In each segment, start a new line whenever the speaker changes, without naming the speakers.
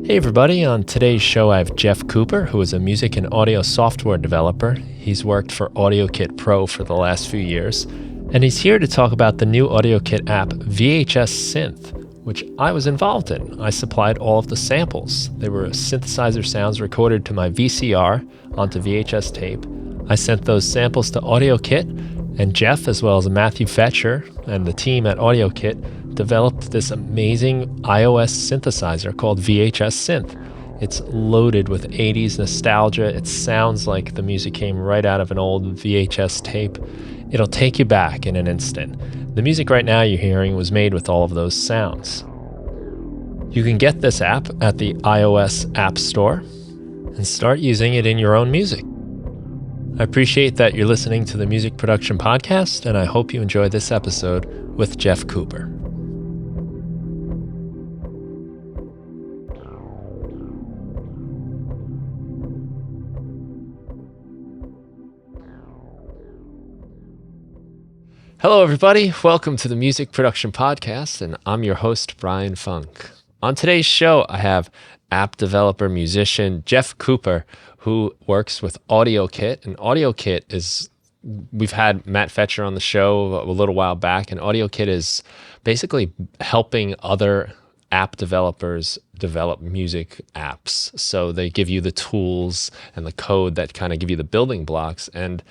Hey everybody, on today's show I have Jeff Cooper, who is a music and audio software developer. He's worked for AudioKit Pro for the last few years, and he's here to talk about the new AudioKit app, VHS Synth, which I was involved in. I supplied all of the samples. They were synthesizer sounds recorded to my VCR onto VHS tape. I sent those samples to AudioKit, and Jeff, as well as Matthew Fetcher and the team at AudioKit, developed this amazing iOS synthesizer called VHS Synth. It's loaded with 80s nostalgia. It sounds like the music came right out of an old VHS tape. It'll take you back in an instant. The music right now you're hearing was made with all of those sounds. You can get this app at the iOS App Store and start using it in your own music. I appreciate that you're listening to the Music Production Podcast, and I hope you enjoy this episode with Jeff Cooper. Hello, everybody. Welcome to the Music Production Podcast, and I'm your host, Brian Funk. On today's show, I have app developer, musician Jeff Cooper, who works with AudioKit. And AudioKit is, we've had Matt Fetcher on the show a little while back, and AudioKit is basically helping other app developers develop music apps. So they give you the tools and the code that kind of give you the building blocks. And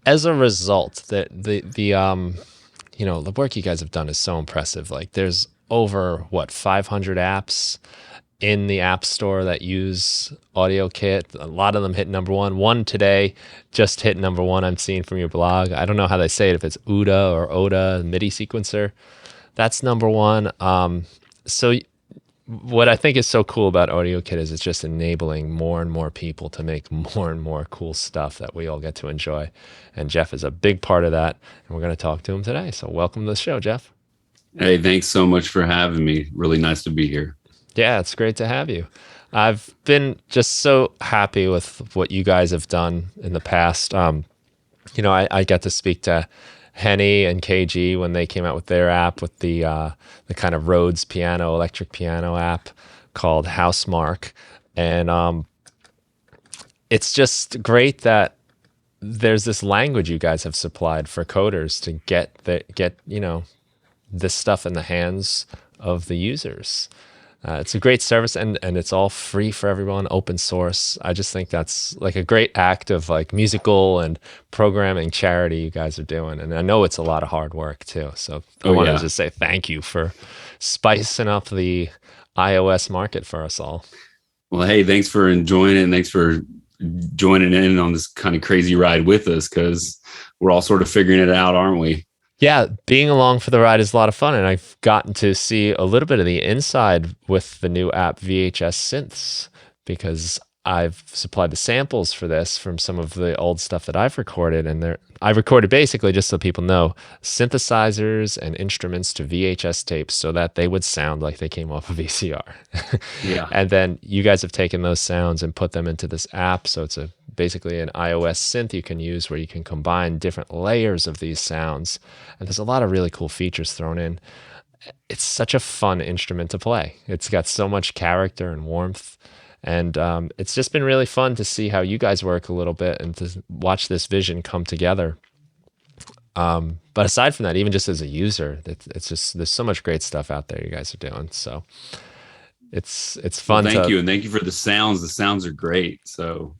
as a result, the work you guys have done is so impressive. Like, there's over 500 apps in the App Store that use AudioKit. A lot of them hit number one. One today just hit number one. I'm seeing from your blog. I don't know how they say it, if it's UDA or ODA MIDI sequencer. That's number one. So what I think is so cool about AudioKit is it's just enabling more and more people to make more and more cool stuff that we all get to enjoy. And Jeff is a big part of that, and we're going to talk to him today. So welcome to the show, Jeff.
Hey, thanks so much for having me. Really nice to be here.
Yeah, it's great to have you. I've been just so happy with what you guys have done in the past. I got to speak to Henny and KG when they came out with their app, with the kind of Rhodes piano, electric piano app called Housemark. And it's just great that there's this language you guys have supplied for coders to get this stuff in the hands of the users. It's a great service, and it's all free for everyone, open source. I just think that's like a great act of like musical and programming charity you guys are doing. And I know it's a lot of hard work too. So I wanted to just say thank you for spicing up the iOS market for us all.
Well, hey, thanks for enjoying it, and thanks for joining in on this kind of crazy ride with us, because we're all sort of figuring it out, aren't we?
Yeah, being along for the ride is a lot of fun, and I've gotten to see a little bit of the inside with the new app VHS Synths, because I've supplied the samples for this from some of the old stuff that I've recorded, and I recorded basically, just so people know, synthesizers and instruments to VHS tapes so that they would sound like they came off a VCR.
Yeah.
And then you guys have taken those sounds and put them into this app, so it's basically an iOS synth you can use where you can combine different layers of these sounds. And there's a lot of really cool features thrown in. It's such a fun instrument to play. It's got so much character and warmth. And it's just been really fun to see how you guys work a little bit and to watch this vision come together. But aside from that, even just as a user, it's just, there's so much great stuff out there you guys are doing. So it's fun.
Well, thank you. And thank you for the sounds. The sounds are great. So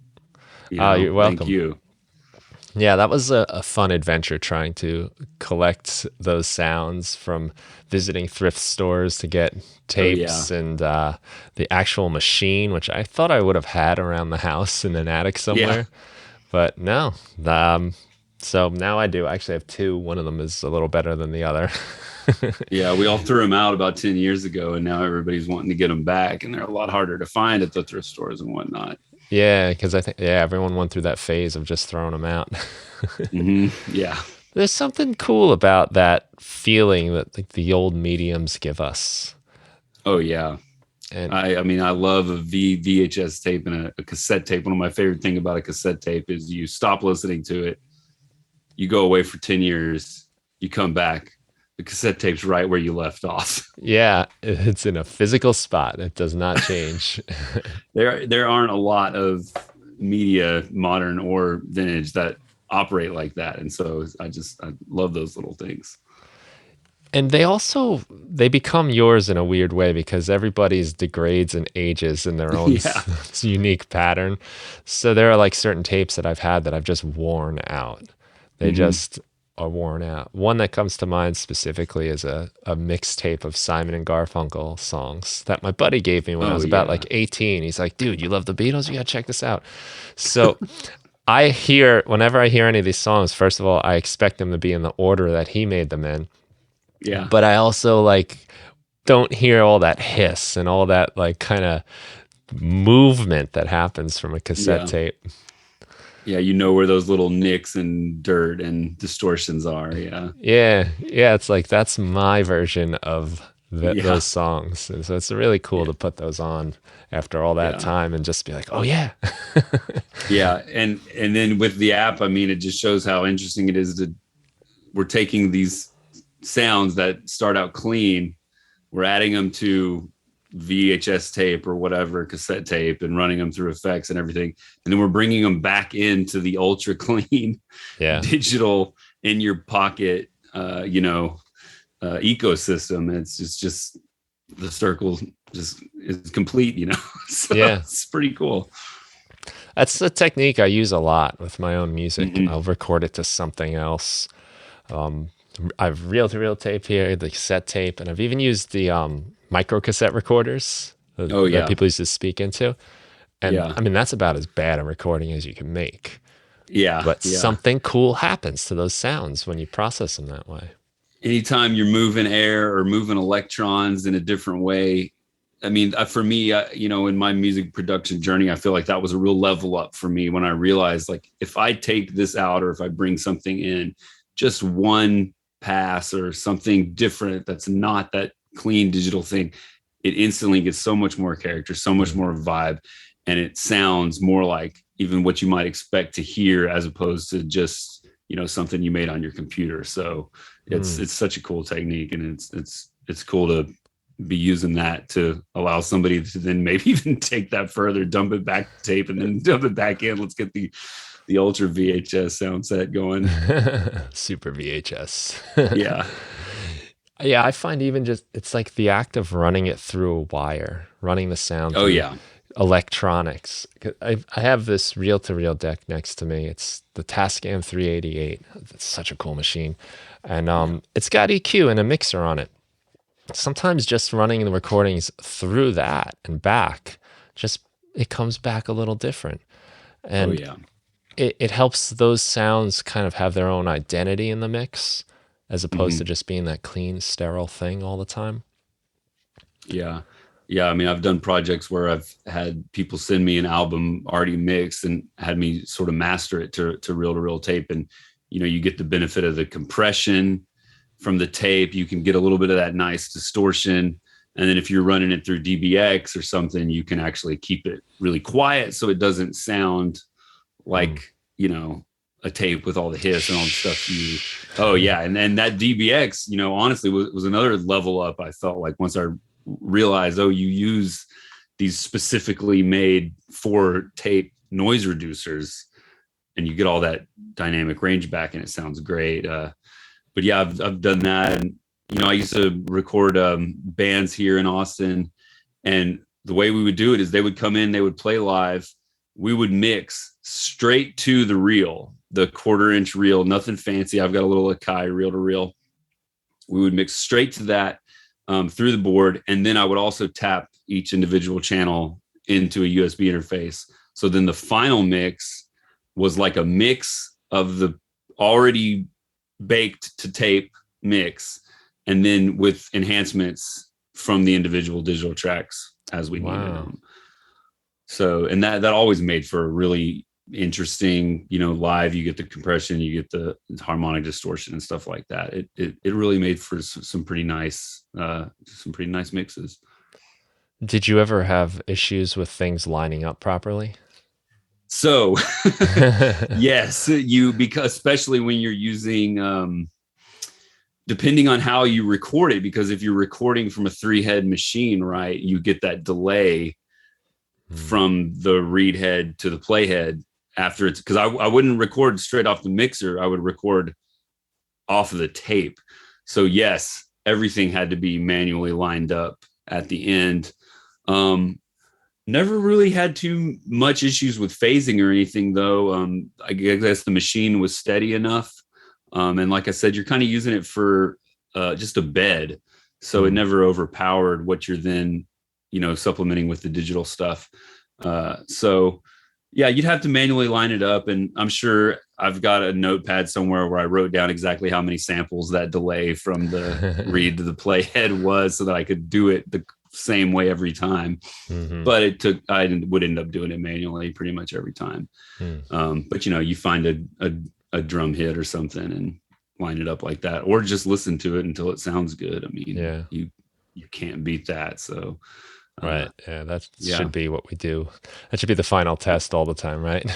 you're welcome.
Thank you.
Yeah, that was a fun adventure, trying to collect those sounds from visiting thrift stores to get tapes and the actual machine, which I thought I would have had around the house in an attic somewhere. But no. So now I do. I actually have two. One of them is a little better than the other.
Yeah, we all threw them out about 10 years ago, and now everybody's wanting to get them back, and they're a lot harder to find at the thrift stores and whatnot.
Yeah, because I think everyone went through that phase of just throwing them out.
Mm-hmm. Yeah,
there's something cool about that feeling that like the old mediums give us.
Oh yeah, and I love a VHS tape and a cassette tape. One of my favorite thing about a cassette tape is you stop listening to it, you go away for 10 years, you come back, the cassette tape's right where you left off.
Yeah, it's in a physical spot. It does not change.
There aren't a lot of media, modern or vintage, that operate like that, and so I love those little things.
And they become yours in a weird way because everybody's degrades and ages in their own
Yeah.
unique pattern. So there are like certain tapes that I've had that I've just worn out. They
Hmm.
just are worn out. One that comes to mind specifically is a mixtape of Simon and Garfunkel songs that my buddy gave me when I
Oh
was about
yeah.
like 18. He's like, dude, you love the Beatles? You gotta check this out. So whenever I hear any of these songs, first of all, I expect them to be in the order that he made them in.
Yeah.
But I also like don't hear all that hiss and all that like kind of movement that happens from a cassette
Yeah.
tape.
Yeah. You know where those little nicks and dirt and distortions are. Yeah.
Yeah, yeah, it's like that's my version of
Yeah.
those songs, and so it's really cool
Yeah.
to put those on after all that
Yeah.
time and just be like, oh yeah.
Yeah. And then with the app, I mean, it just shows how interesting it is to we're taking these sounds that start out clean, we're adding them to VHS tape or whatever, cassette tape, and running them through effects and everything. And then we're bringing them back into the ultra clean
Yeah,
digital in your pocket, ecosystem. And it's just the circle just is complete, so
yeah,
it's pretty cool.
that's the technique I use a lot with my own music.
Mm-hmm.
I'll record it to something else. um I've reel-to-reel tape here, the cassette tape, and I've even used the micro cassette recorders
Oh
that
yeah.
people used to speak into. And
Yeah.
I mean, that's about as bad a recording as you can make.
Yeah.
But
Yeah.
something cool happens to those sounds when you process them that way.
Anytime you're moving air or moving electrons in a different way, I mean, for me, in my music production journey, I feel like that was a real level up for me when I realized, like, if I take this out or if I bring something in, just one pass or something different that's not that clean digital thing, it instantly gets so much more character, so much
Mm.
more vibe, and it sounds more like even what you might expect to hear as opposed to just something you made on your computer. So
Mm.
it's such a cool technique, and it's cool to be using that to allow somebody to then maybe even take that further, dump it back to tape, and then dump it back in. Let's get the ultra VHS sound set going.
Super VHS.
Yeah.
Yeah, I find even just it's like the act of running it through a wire, running the sound
Oh
through
yeah.
electronics. I have this reel-to-reel deck next to me. It's the Tascam 388. It's such a cool machine. And
Yeah.
it's got EQ and a mixer on it. Sometimes just running the recordings through that and back, just it comes back a little different.
Oh
And
yeah.
it helps those sounds kind of have their own identity in the mix as opposed to
Hmm.
just being that clean, sterile thing all the time.
Yeah. Yeah. I mean, I've done projects where I've had people send me an album already mixed and had me sort of master it to reel tape. And, you get the benefit of the compression from the tape. You can get a little bit of that nice distortion. And then if you're running it through DBX or something, you can actually keep it really quiet so it doesn't sound
Mm.
like, a tape with all the hiss and all the stuff you. Oh yeah. And then that DBX, honestly was another level up. I felt like once I realized, oh, you use these specifically made for tape noise reducers and you get all that dynamic range back and it sounds great. But yeah, I've done that. And, I used to record bands here in Austin, and the way we would do it is they would come in, they would play live. We would mix straight to the reel, the 1/4 inch reel, nothing fancy. I've got a little Akai reel to reel. We would mix straight to that through the board. And then I would also tap each individual channel into a USB interface. So then the final mix was like a mix of the already baked to tape mix, and then with enhancements from the individual digital tracks as we needed
Wow.
them. So, and that always made for a really interesting, live. You get the compression, you get the harmonic distortion and stuff like that. It really made for some pretty nice mixes.
Did you ever have issues with things lining up properly?
So, yes, because especially when you're using depending on how you record it, because if you're recording from a 3-head machine, right, you get that delay from the read head to the play head after it's, because I wouldn't record straight off the mixer. I would record off of the tape. So yes, everything had to be manually lined up at the end. Never really had too much issues with phasing or anything, though. I guess the machine was steady enough. And like I said, you're kind of using it for just a bed. So it never overpowered what you're then, supplementing with the digital stuff. So yeah, you'd have to manually line it up. And I'm sure I've got a notepad somewhere where I wrote down exactly how many samples that delay from the read to the play head was, so that I could do it the same way every time. But I would end up doing it manually pretty much every time. But you find a drum hit or something and line it up like that, or just listen to it until it sounds good. I mean, you can't beat that. So
right. Should be what we do. That should be the final test all the time, right?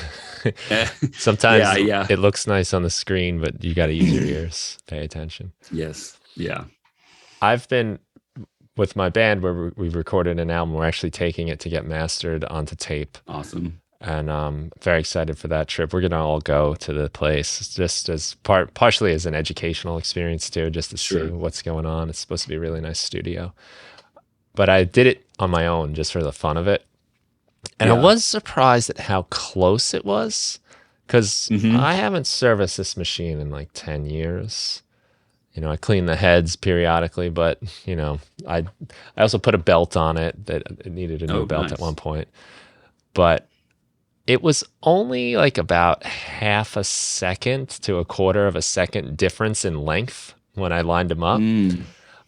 Sometimes it looks nice on the screen, but you got to use your ears, pay attention.
Yes. Yeah.
I've been with my band where we've recorded an album. We're actually taking it to get mastered onto tape.
Awesome.
And very excited for that trip. We're gonna all go to the place just as partially as an educational experience too, just to see what's going on. It's supposed to be a really nice studio. But I did it on my own just for the fun of it. And I was surprised at how close it was, because I haven't serviced this machine in like 10 years. I clean the heads periodically, but I also put a belt on it that it needed a new belt at one point. But it was only like about half a second to a quarter of a second difference in length when I lined them up.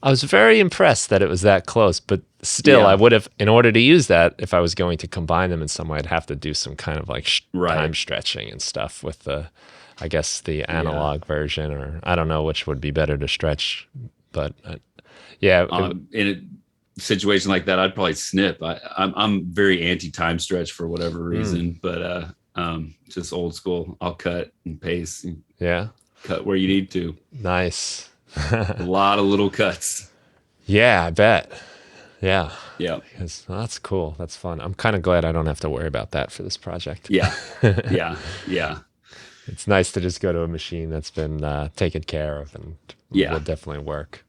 I was very impressed that it was that close, but still I would have, in order to use that, if I was going to combine them in some way, I'd have to do some kind of like time stretching and stuff with the analog version, or I don't know which would be better to stretch, but in a
situation like that, I'd probably snip. I'm very anti-time stretch for whatever reason, but just old school. I'll cut and paste and cut where you need to.
Nice.
A lot of little cuts.
Yeah, I bet. Yeah.
Because,
that's cool. That's fun. I'm kind of glad I don't have to worry about that for this project.
Yeah.
It's nice to just go to a machine that's been taken care of and will definitely work.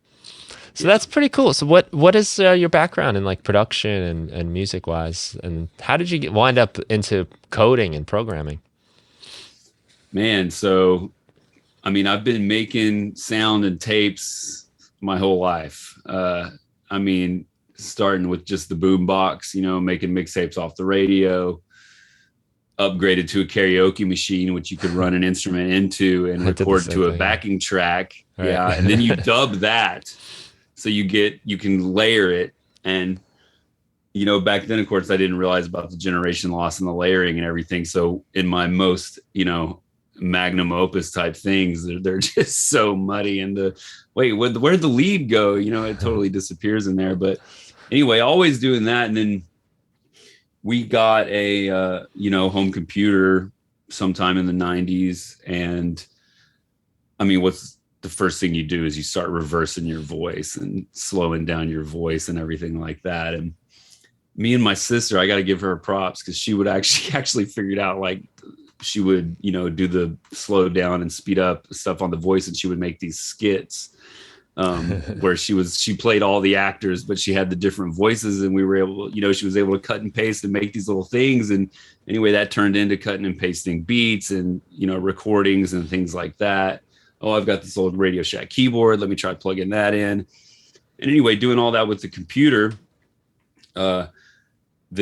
So that's pretty cool. So what is your background in like production and music wise, and how did you wind up into coding and programming?
Man, so I mean, I've been making sound and tapes my whole life. I mean, starting with just the boom box, making mixtapes off the radio, upgraded to a karaoke machine, which you could run an instrument into and record to a backing track. Right. Yeah. And then you dub that. So you can layer it. And, back then, of course, I didn't realize about the generation loss and the layering and everything. So in my most, magnum opus type things, they're just so muddy, and where'd the lead go? It totally disappears in there. But anyway, always doing that. And then we got a home computer sometime in the 90s, and I mean, what's the first thing you do is you start reversing your voice and slowing down your voice and everything like that. And me and my sister, I got to give her props, because she would actually figured out, like, she would, do the slow down and speed up stuff on the voice. And she would make these skits where she played all the actors, but she had the different voices, and we were able, she was able to cut and paste and make these little things. And anyway, that turned into cutting and pasting beats and, recordings and things like that. Oh, I've got this old Radio Shack keyboard. Let me try plugging that in. And anyway, doing all that with the computer. Then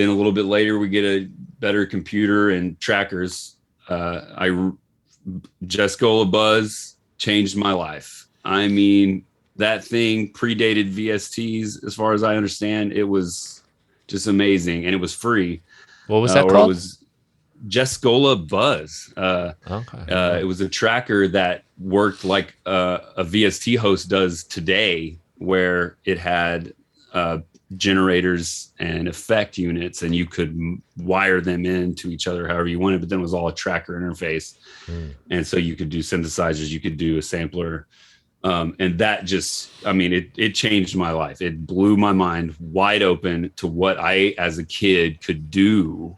a little bit later, we get a better computer and trackers. Jescola Buzz changed my life. I mean, that thing predated VSTs, as far as I understand. It was just amazing, and it was free.
What was that called?
It was Jescola Buzz. It was a tracker that worked like a VST host does today, where it had generators and effect units, and you could wire them into each other however you wanted, but then it was all a tracker interface. And so you could do synthesizers, you could do a sampler, And that just, I mean, it changed my life. It blew my mind wide open to what I, as a kid, could do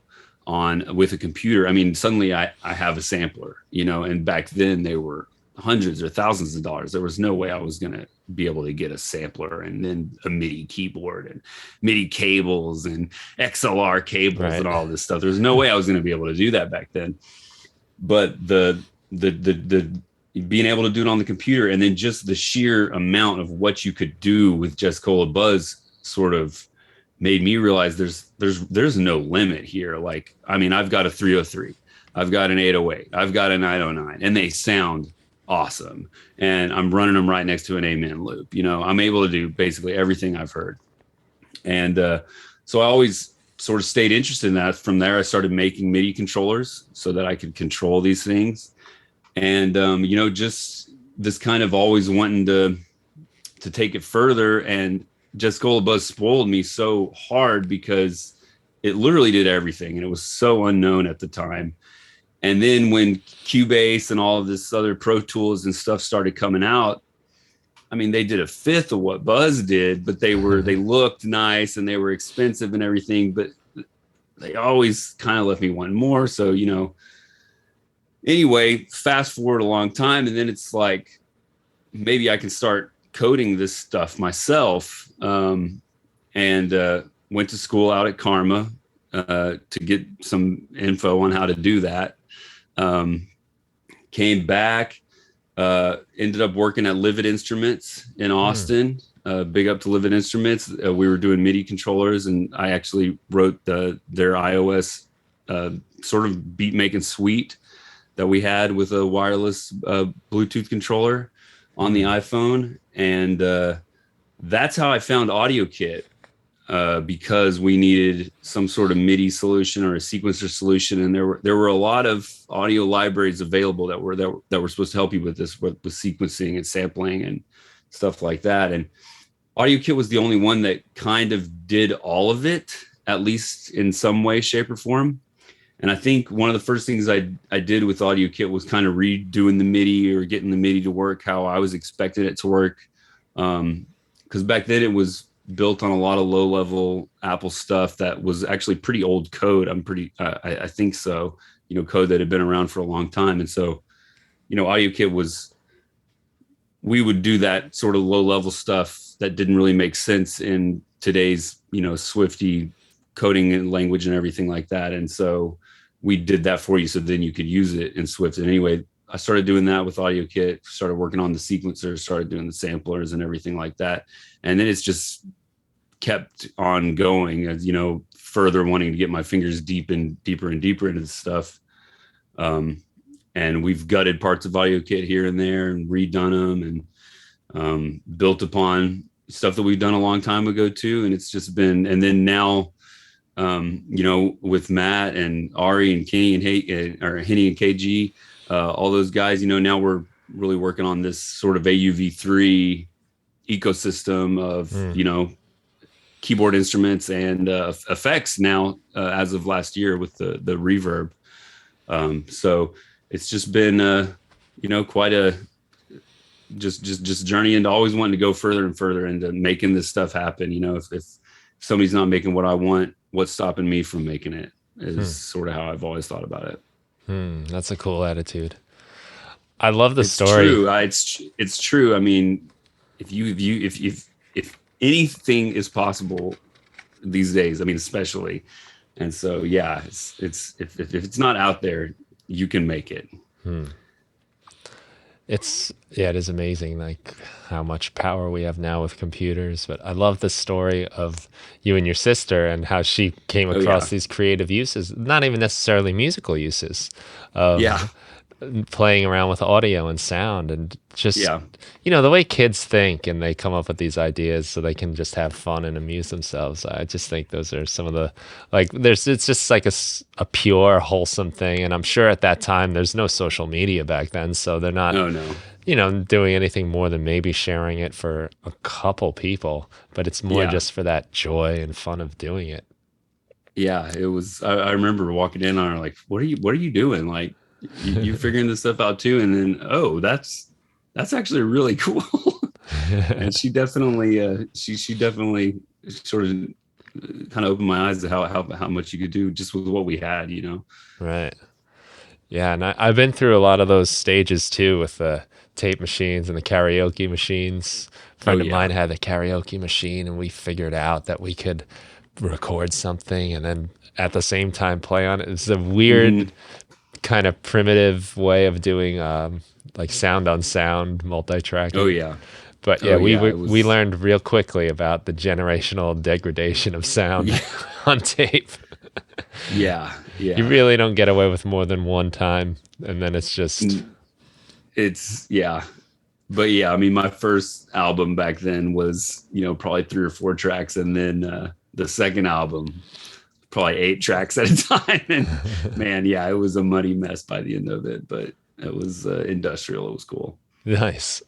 on with a computer. I mean, suddenly I have a sampler, you know, and back then they were hundreds or thousands of dollars. There was no way I was going to be able to get a sampler and then a MIDI keyboard and MIDI cables and XLR cables
Right.
and all this stuff. There's no way I was going to be able to do that back then. But the being able to do it on the computer, and then just the sheer amount of what you could do with Just Cola Buzz sort of made me realize there's no limit here. Like, I mean, I've got a 303, I've got an 808, I've got a 909, and they sound awesome. And I'm running them right next to an Amen loop. You know, I'm able to do basically everything I've heard. And so I always sort of stayed interested in that. From there, I started making MIDI controllers so that I could control these things. And you know, just this kind of always wanting to take it further. And Just Cola Buzz spoiled me so hard because it literally did everything, and it was so unknown at the time. And then when Cubase and all of this other Pro Tools and stuff started coming out, I mean, they did a fifth of what Buzz did, but they looked nice and they were expensive and everything, but they always kind of left me wanting more. So, you know, anyway, fast forward a long time, and then it's like, maybe I can start coding this stuff myself. And went to school out at Karma to get some info on how to do that. Came back, ended up working at Livid Instruments in Austin. Big up to Livid Instruments. We were doing MIDI controllers, and I actually wrote their iOS sort of beat making suite that we had with a wireless Bluetooth controller on the iPhone. And that's how I found AudioKit, because we needed some sort of MIDI solution or a sequencer solution. And there were a lot of audio libraries available that were supposed to help you with this, with sequencing and sampling and stuff like that. And AudioKit was the only one that kind of did all of it, at least in some way, shape, or form. And I think one of the first things I did with AudioKit was kind of redoing the MIDI, or getting the MIDI to work how I was expecting it to work. Because back then it was built on a lot of low-level Apple stuff that was actually pretty old code. I think so. You know, code that had been around for a long time. And so, you know, we would do that sort of low-level stuff that didn't really make sense in today's, you know, Swifty coding and language and everything like that. And so we did that for you, so then you could use it in Swift. And anyway, I started doing that with AudioKit, started working on the sequencers, started doing the samplers and everything like that. And then it's just kept on going, as, you know, further wanting to get my fingers deeper and deeper into the stuff. And we've gutted parts of AudioKit here and there and redone them, and built upon stuff that we've done a long time ago too. And it's just been, and then now, you know, with Matt and Ari and Kenny and Henny and KG, all those guys, you know, now we're really working on this sort of AUV3 ecosystem of, you know, keyboard instruments and effects now, as of last year with the reverb. So it's just been, you know, quite a just journey into always wanting to go further and further into making this stuff happen. You know, if somebody's not making what I want, what's stopping me from making it, is sort of how I've always thought about it.
That's a cool attitude. I love the
It's
story.
true. It's true. I mean, if anything is possible these days, I mean, especially. And so, yeah, it's if it's not out there, you can make it.
It is amazing, like how much power we have now with computers. But I love the story of you and your sister and how she came across these creative uses, not even necessarily musical uses, of playing around with audio and sound, and just, you know, the way kids think, and they come up with these ideas so they can just have fun and amuse themselves. I just think those are some of the, like, it's just like a pure, wholesome thing. And I'm sure at that time there's no social media back then, so they're not, you know, doing anything more than maybe sharing it for a couple people, but it's more just for that joy and fun of doing it.
Yeah, it was. I remember walking in on her like, what are you doing? Like, you figuring this stuff out too? And then, oh, that's that's actually really cool. And she definitely sort of kind of opened my eyes to how much you could do just with what we had, you know.
Right. Yeah, and I've been through a lot of those stages too with the tape machines and the karaoke machines. A
Oh
friend of mine
yeah.
had the karaoke machine, and we figured out that we could record something and then at the same time play on it. It's a
Hmm.
weird kind of primitive way of doing like sound on sound
Oh
multi-tracking.
yeah.
But yeah,
Oh yeah.
we
It
we
was.
learned real quickly about the generational degradation of sound
Yeah.
on tape.
Yeah.
You
Yeah.
really don't get away with more than one time, and then it's just
It's yeah. But yeah, I mean, my first album back then was, you know, probably 3 or 4 tracks, and then the second album probably 8 tracks at a time. And man, yeah, it was a muddy mess by the end of it, but it was industrial. It was cool.
nice.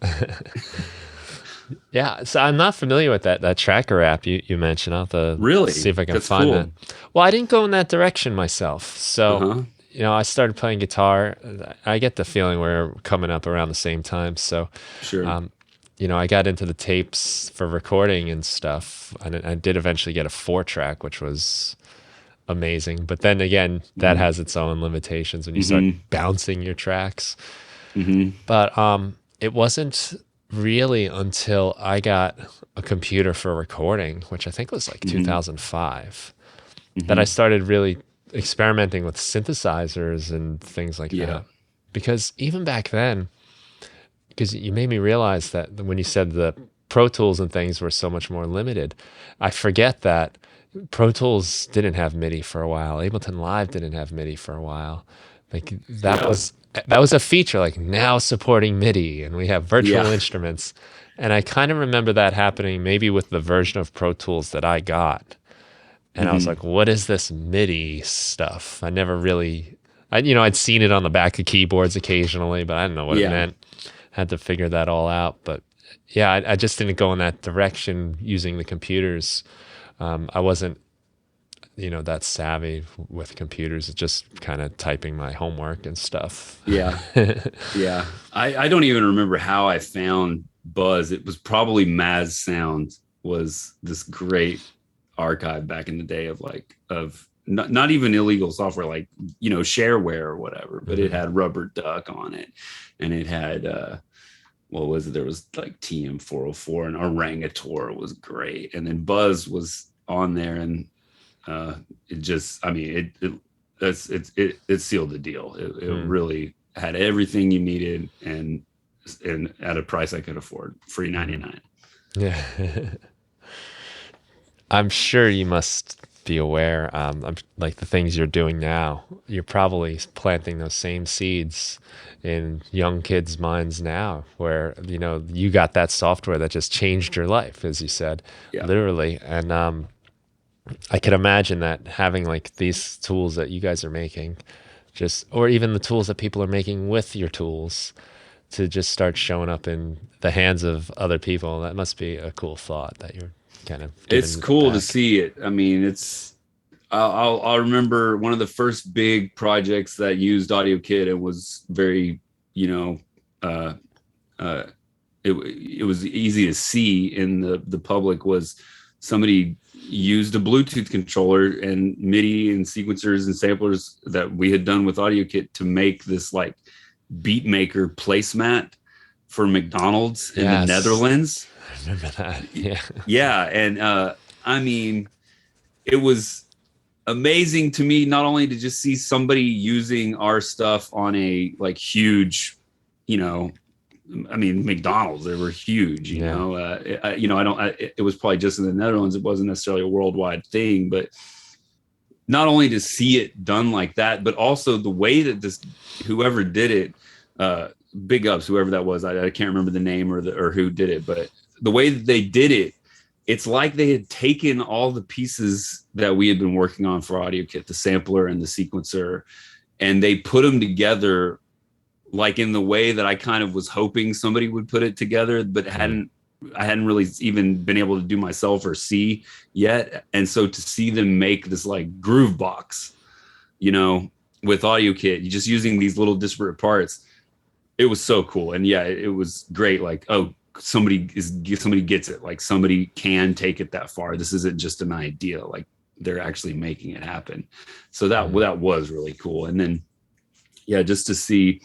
Yeah, so I'm not familiar with that tracker app you mentioned. I'll have to see
Really,
if I can
that's
find that.
cool.
Well, I didn't go in that direction myself.
Uh
So,
huh.
I started playing guitar. I get the feeling we're coming up around the same time. So,
Sure.
um, I got into the tapes for recording and stuff. And I did eventually get a 4 track, which was amazing. But then again, that
Mm-hmm.
has its own limitations when you start
Mm-hmm.
bouncing your tracks.
Mm-hmm.
But it wasn't really until I got a computer for recording, which I think was like
Mm-hmm.
2005, that I
Mm-hmm.
started really experimenting with synthesizers and things like
Yeah.
that. Because even back then, because you made me realize that when you said the Pro Tools and things were so much more limited, I forget that Pro Tools didn't have MIDI for a while. Ableton Live didn't have MIDI for a while. Like
Yeah.
that was a feature, like now supporting MIDI, and we have virtual
Yeah.
instruments. And I kind of remember that happening maybe with the version of Pro Tools that I got. And I was
Mm-hmm.
like, what is this MIDI stuff? I never really, I'd seen it on the back of keyboards occasionally, but I didn't know what it
Yeah.
meant. Had to figure that all out. But yeah, I just didn't go in that direction using the computers. I wasn't, that savvy with computers. It's just kind of typing my homework and stuff.
Yeah. Yeah. I don't even remember how I found Buzz. It was probably Maz Sound was this great archive back in the day of not even illegal software, like, you know, shareware or whatever, but it
Mhm.
had Rubber Duck on it, and it had what was it? There was like TM404, and Orangator was great. And then Buzz was on there, and it just, I mean, it sealed the deal. It
Mm.
really had everything you needed, and at a price I could afford, free
Mhm.
99.
Yeah. I'm sure you must be aware, like the things you're doing now, you're probably planting those same seeds in young kids' minds now, where, you got that software that just changed your life, as you said,
Yeah.
literally. And I could imagine that having like these tools that you guys are making, or even the tools that people are making with your tools to just start showing up in the hands of other people. That must be a cool thought that you're kind of
It's
giving it
cool to
back.
see it. I mean, I'll remember one of the first big projects that used AudioKit. It was very, you know, uh, uh, it was easy to see in the public, was somebody used a Bluetooth controller and MIDI and sequencers and samplers that we had done with AudioKit to make this like beat maker placemat for McDonald's in the
Yes,
Netherlands.
I remember that. Yeah.
Yeah, and I mean, it was amazing to me not only to just see somebody using our stuff on a like huge, you know, I mean, McDonald's, they were huge, you
Yeah.
know. I don't. It was probably just in the Netherlands. It wasn't necessarily a worldwide thing, but not only to see it done like that, but also the way that whoever did it, uh, big ups whoever that was. I can't remember the name or who did it, but the way that they did it, it's like they had taken all the pieces that we had been working on for AudioKit, the sampler and the sequencer, and they put them together like in the way that I kind of was hoping somebody would put it together, but
Mm.
I hadn't really even been able to do myself or see yet. And so to see them make this like groove box, you know, with AudioKit, you just using these little disparate parts, it was so cool. And yeah, it was great. Like, oh, somebody gets it. Like somebody can take it that far. This isn't just an idea. Like they're actually making it happen. So that was really cool. And then, yeah, just to see,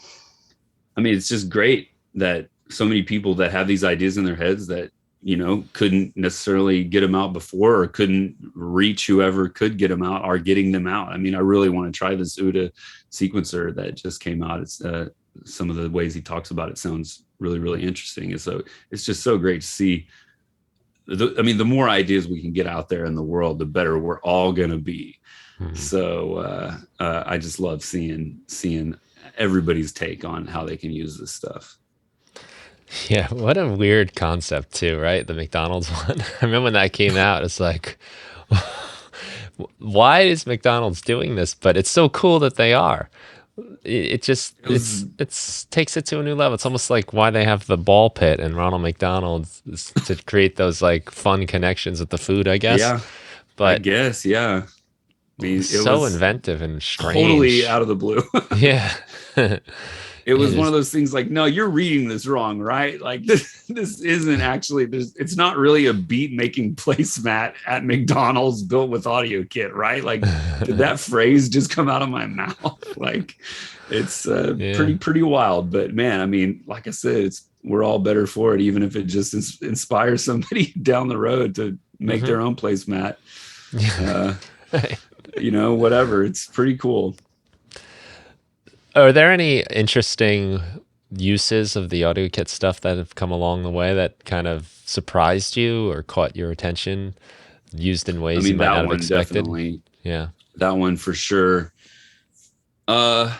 I mean, it's just great that so many people that have these ideas in their heads that, you know, couldn't necessarily get them out before or couldn't reach whoever could get them out are getting them out. I mean, I really want to try this UDA sequencer that just came out. It's some of the ways he talks about it sounds really, really interesting. And so it's just so great to see. I mean, the more ideas we can get out there in the world, the better we're all going to be. So I just love seeing everybody's take on how they can use this stuff.
Yeah, what a weird concept too, right? The McDonald's one. I remember when that came out, it's like, why is McDonald's doing this? But it's so cool that they are. It just it's takes it to a new level. It's almost like why they have the ball pit and Ronald McDonald's is to create those like fun connections with the food, I guess.
Yeah,
but
I guess, yeah. I mean, it
so
was
inventive and strange.
Totally out of the blue.
Yeah.
It was one of those things like, no, you're reading this wrong, right? Like this isn't actually, it's not really a beat making placemat at McDonald's built with AudioKit, right? Like did that phrase just come out of my mouth? Like it's pretty wild, but man, I mean, like I said, we're all better for it, even if it just inspires somebody down the road to make their own placemat. You know, whatever. It's pretty cool.
Are there any interesting uses of the AudioKit stuff that have come along the way that kind of surprised you or caught your attention, used in ways you might not have expected?
Definitely.
Yeah,
that one for sure. There's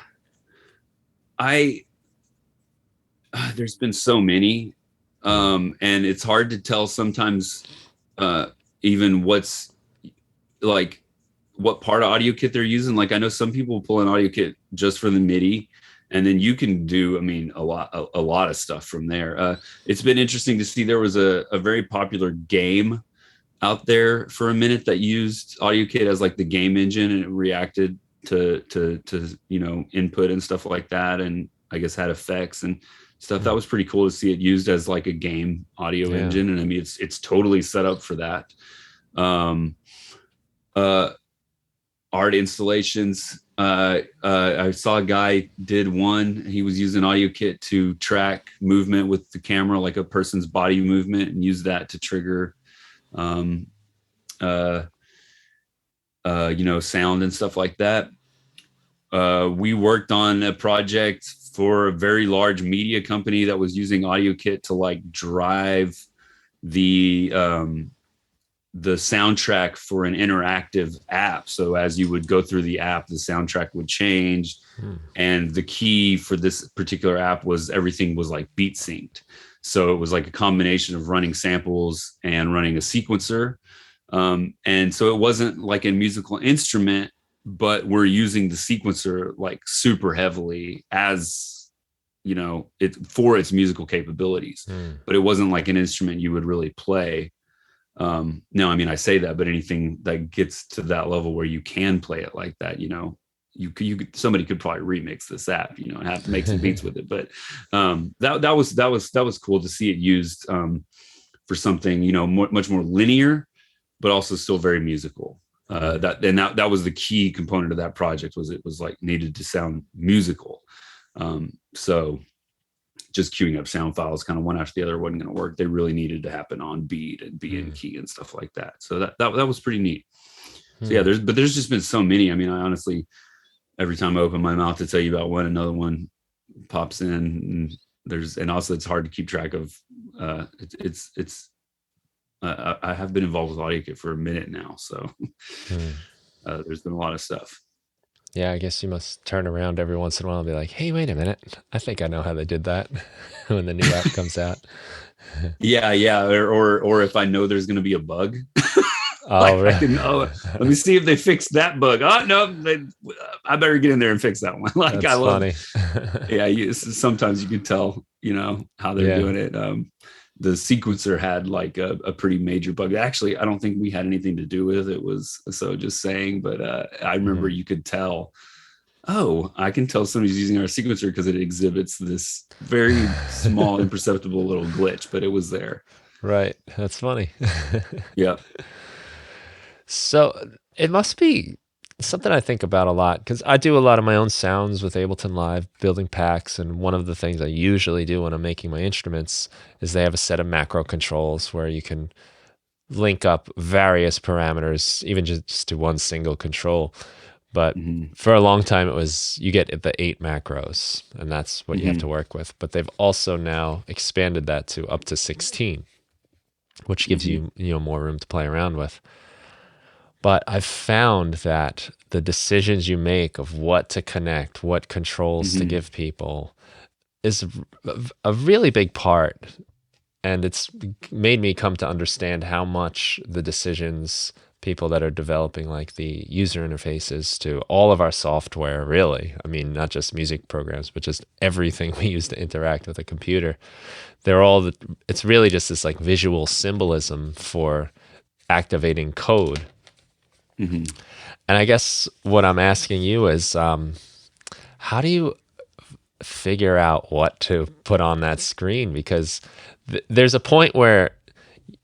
been so many, and it's hard to tell sometimes, even what's like, what part of AudioKit they're using. Like I know some people pull an AudioKit just for the MIDI, and then you can do, I mean, a lot of stuff from there. It's been interesting to see there was a very popular game out there for a minute that used AudioKit as like the game engine, and it reacted to you know, input and stuff like that, and I guess had effects and stuff. That was pretty cool to see it used as like a game audio engine, and I mean it's totally set up for that. Art installations. I saw a guy did one. He was using AudioKit to track movement with the camera, like a person's body movement, and use that to trigger, you know, sound and stuff like that. We worked on a project for a very large media company that was using AudioKit to like drive the soundtrack for an interactive app. So as you would go through the app, the soundtrack would change. And the key for this particular app was everything was like beat synced. So it was like a combination of running samples and running a sequencer. And so it wasn't like a musical instrument, but we're using the sequencer like super heavily as, you know, it for its musical capabilities. But it wasn't like an instrument you would really play. No, I mean, I say that, but anything that gets to that level where you can play it like that, you know, you could, somebody could probably remix this app, you know, and have to make some beats with it. But that was cool to see it used for something, you know, much more linear, but also still very musical. That was the key component of that project, was it was like needed to sound musical. So just queuing up sound files kind of one after the other wasn't going to work. They really needed to happen on beat and be in key and stuff like that. So that was pretty neat. So yeah, there's just been so many. I mean, I honestly, every time I open my mouth to tell you about one, another one pops in, and also it's hard to keep track of. I have been involved with AudioKit for a minute now, so there's been a lot of stuff.
Yeah, I guess you must turn around every once in a while and be like, hey, wait a minute. I think I know how they did that when the new app comes out.
Yeah. Or if I know there's going to be a bug.
Oh, really?
Let me see if they fixed that bug. Oh, no, I better get in there and fix that one. Like,
that's funny.
Yeah, sometimes you can tell, you know, how they're doing it. The sequencer had like a pretty major bug. Actually, I don't think we had anything to do with it. Was so just saying, but I remember you could tell oh, I can tell somebody's using our sequencer because it exhibits this very small, imperceptible little glitch, but it was there.
Right. That's funny.
Yeah.
So it must be something I think about a lot because I do a lot of my own sounds with Ableton Live, building packs. And one of the things I usually do when I'm making my instruments is they have a set of macro controls where you can link up various parameters, even just to one single control. But
Hmm.
for a long time, it was you get the 8 macros, and that's what you have to
Hmm.
work with. But they've also now expanded that to up to 16, which gives
Hmm.
you more room to play around with. But I've found that the decisions you make of what to connect, what controls to
Hmm.
give people, is a really big part. And it's made me come to understand how much the decisions people that are developing like the user interfaces to all of our software, really, I mean, not just music programs, but just everything we use to interact with a computer, they're all it's really just this like visual symbolism for activating code.
Hmm.
And I guess what I'm asking you is, how do you figure out what to put on that screen? Because there's a point where,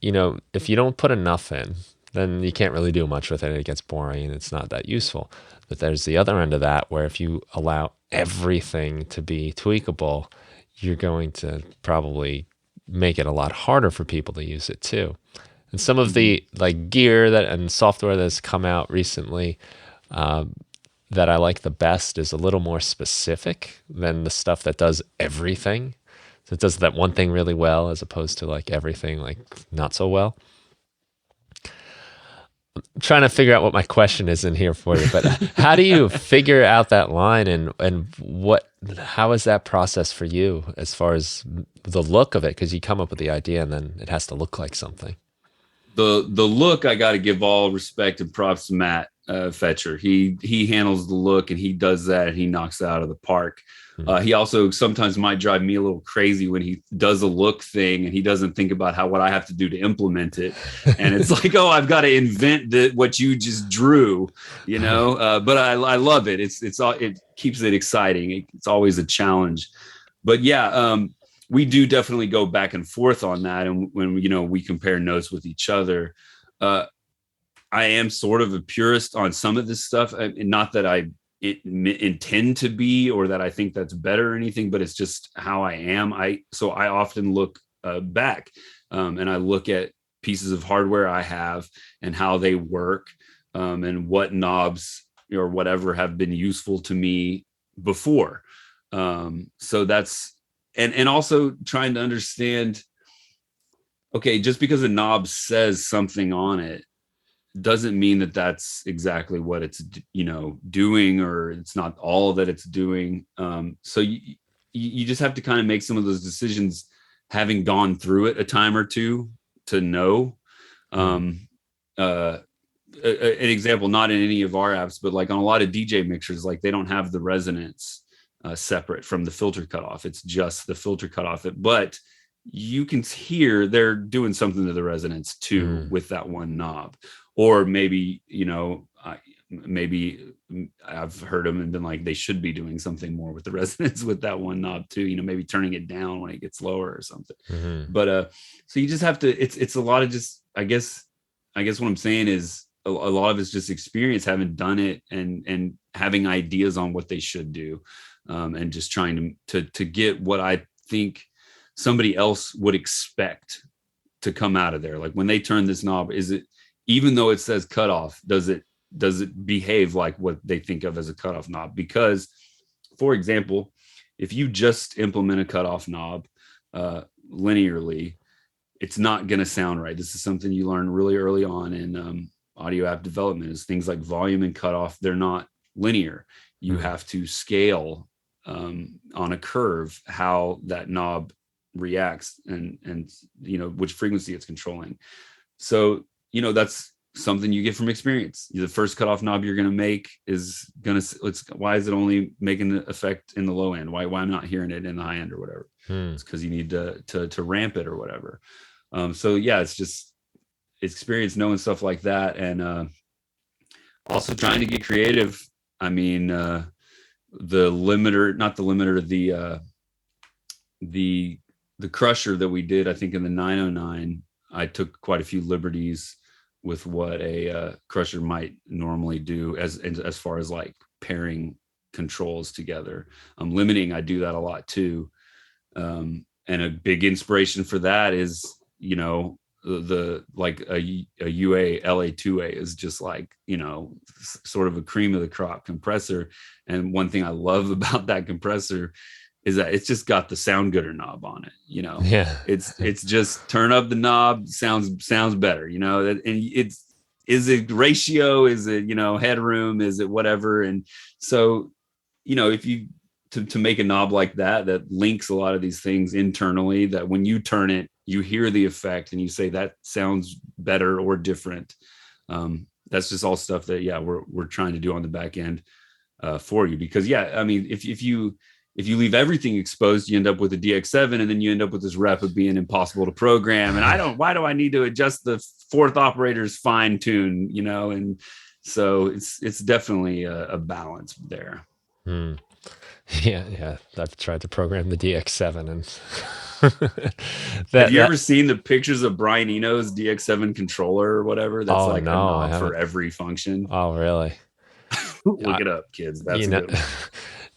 if you don't put enough in, then you can't really do much with it. It gets boring and it's not that useful. But there's the other end of that where if you allow everything to be tweakable, you're going to probably make it a lot harder for people to use it too. And some of
Hmm.
the like gear that and software that's come out recently, that I like the best is a little more specific than the stuff that does everything. So it does that one thing really well as opposed to like everything like not so well. I'm trying to figure out what my question is in here for you, but how do you figure out that line and how is that process for you as far as the look of it? Because you come up with the idea and then it has to look like something.
The look, I got to give all respect and props to Matt Fetcher. He handles the look and he does that and he knocks it out of the park.
Hmm.
He also sometimes might drive me a little crazy when he does a look thing and he doesn't think about what I have to do to implement it. And it's like, oh, I've got to invent what you just drew, But I love it. It keeps it exciting. It's always a challenge. But yeah, we do definitely go back and forth on that, and when we compare notes with each other. uh, I am sort of a purist on some of this stuff, not that intend to be or that I think that's better or anything, but it's just how I am. I often look back, and I look at pieces of hardware I have and how they work, and what knobs or whatever have been useful to me before. So that's and also trying to understand, okay, just because a knob says something on it doesn't mean that that's exactly what it's doing, or it's not all that it's doing. So you just have to kind of make some of those decisions having gone through it a time or two to know.
Hmm.
um, uh, an example, not in any of our apps, but like on a lot of DJ mixers, like they don't have the resonance separate from the filter cutoff. It's just the filter cutoff. But you can hear they're doing something to the resonance too
Hmm.
with that one knob. Or maybe, maybe I've heard them and been like, they should be doing something more with the resonance with that one knob too, maybe turning it down when it gets lower or something.
Hmm.
But so you just have to, it's a lot of just, I guess what I'm saying is a lot of it's just experience, having done it and having ideas on what they should do, and just trying to get what I think somebody else would expect to come out of there. Like when they turn this knob, is it, even though it says cutoff, does it behave like what they think of as a cutoff knob? Because, for example, if you just implement a cutoff knob linearly, it's not going to sound right. This is something you learn really early on in audio app development, is things like volume and cutoff. They're not linear. You
Hmm.
have to scale on a curve how that knob reacts, and which frequency it's controlling. So that's something you get from experience. The first cutoff knob you're going to make is going to, why is it only making the effect in the low end? Why I'm not hearing it in the high end or whatever?
Hmm.
It's because you need to ramp it or whatever. So yeah, it's just experience knowing stuff like that, and also trying to get creative. I mean, the limiter, not the limiter, the crusher that we did, I think in the 909, I took quite a few liberties with what a crusher might normally do as far as like pairing controls together. Limiting, I do that a lot too. And a big inspiration for that is, the like a UA LA2A is just like, sort of a cream of the crop compressor. And one thing I love about that compressor is that it's just got the sound gooder knob on it.
Yeah.
It's just turn up the knob, sounds better, and is it ratio, is it, headroom, is it whatever. And so, if you to make a knob like that links a lot of these things internally, that when you turn it, you hear the effect and you say that sounds better or different. That's just all stuff that, we're trying to do on the back end for you. Because I mean, if you leave everything exposed, you end up with a DX7, and then you end up with this rep of being impossible to program. And why do I need to adjust the fourth operator's fine tune, and so it's definitely a balance there.
Yeah. I've tried to program the DX7 and
have you ever seen the pictures of Brian Eno's DX7 controller or whatever? That's a knob for every function.
Oh, really?
Look it up, kids. That's a good one.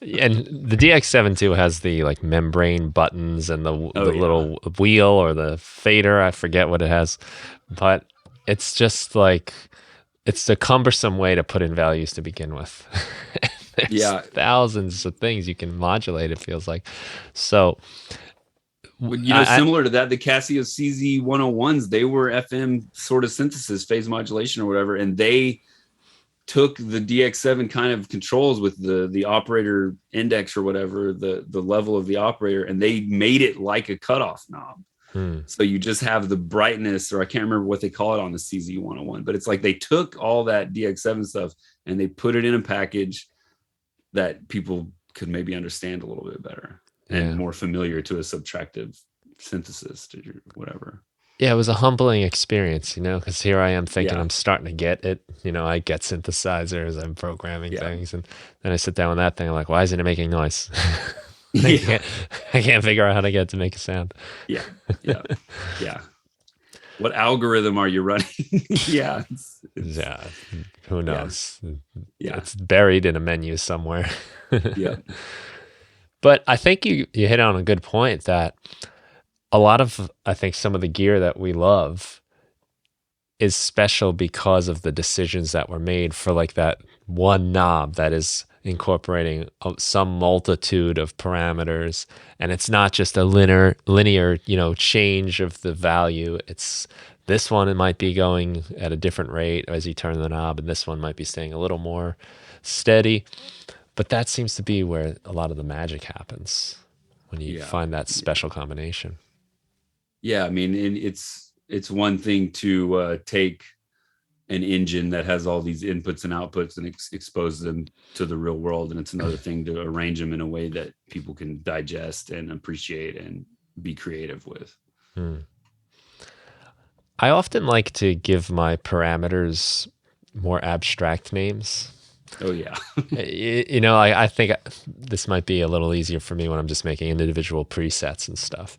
And the DX7 too has the like membrane buttons and the little wheel or the fader. I forget what it has, but it's just like, it's a cumbersome way to put in values to begin with. There's thousands of things you can modulate, it feels like. So,
similar to that, the Casio CZ101s, they were FM sort of synthesis, phase modulation or whatever, and they took the DX7 kind of controls with the operator index or whatever, the level of the operator, and they made it like a cutoff knob. So you just have the brightness, or I can't remember what they call it on the CZ101, but it's like they took all that DX7 stuff and they put it in a package that people could maybe understand a little bit better and more familiar to a subtractive synthesis or whatever.
Yeah, it was a humbling experience, because here I am thinking I'm starting to get it. I get synthesizers, I'm programming things, and then I sit down with that thing, I'm like, why isn't it making noise? I can't figure out how to get it to make a sound.
Yeah. What algorithm are you running?
Who knows? It's buried in a menu somewhere. But I think you hit on a good point, that a lot of, I think some of the gear that we love is special because of the decisions that were made for like that one knob that is incorporating some multitude of parameters, and it's not just a linear change of the value. It's this one, it might be going at a different rate as you turn the knob, and this one might be staying a little more steady. But that seems to be where a lot of the magic happens, when you find that special combination.
I mean, it's one thing to take an engine that has all these inputs and outputs and expose them to the real world, and it's another thing to arrange them in a way that people can digest and appreciate and be creative with.
I often like to give my parameters more abstract names.
Oh yeah.
I think this might be a little easier for me when I'm just making individual presets and stuff.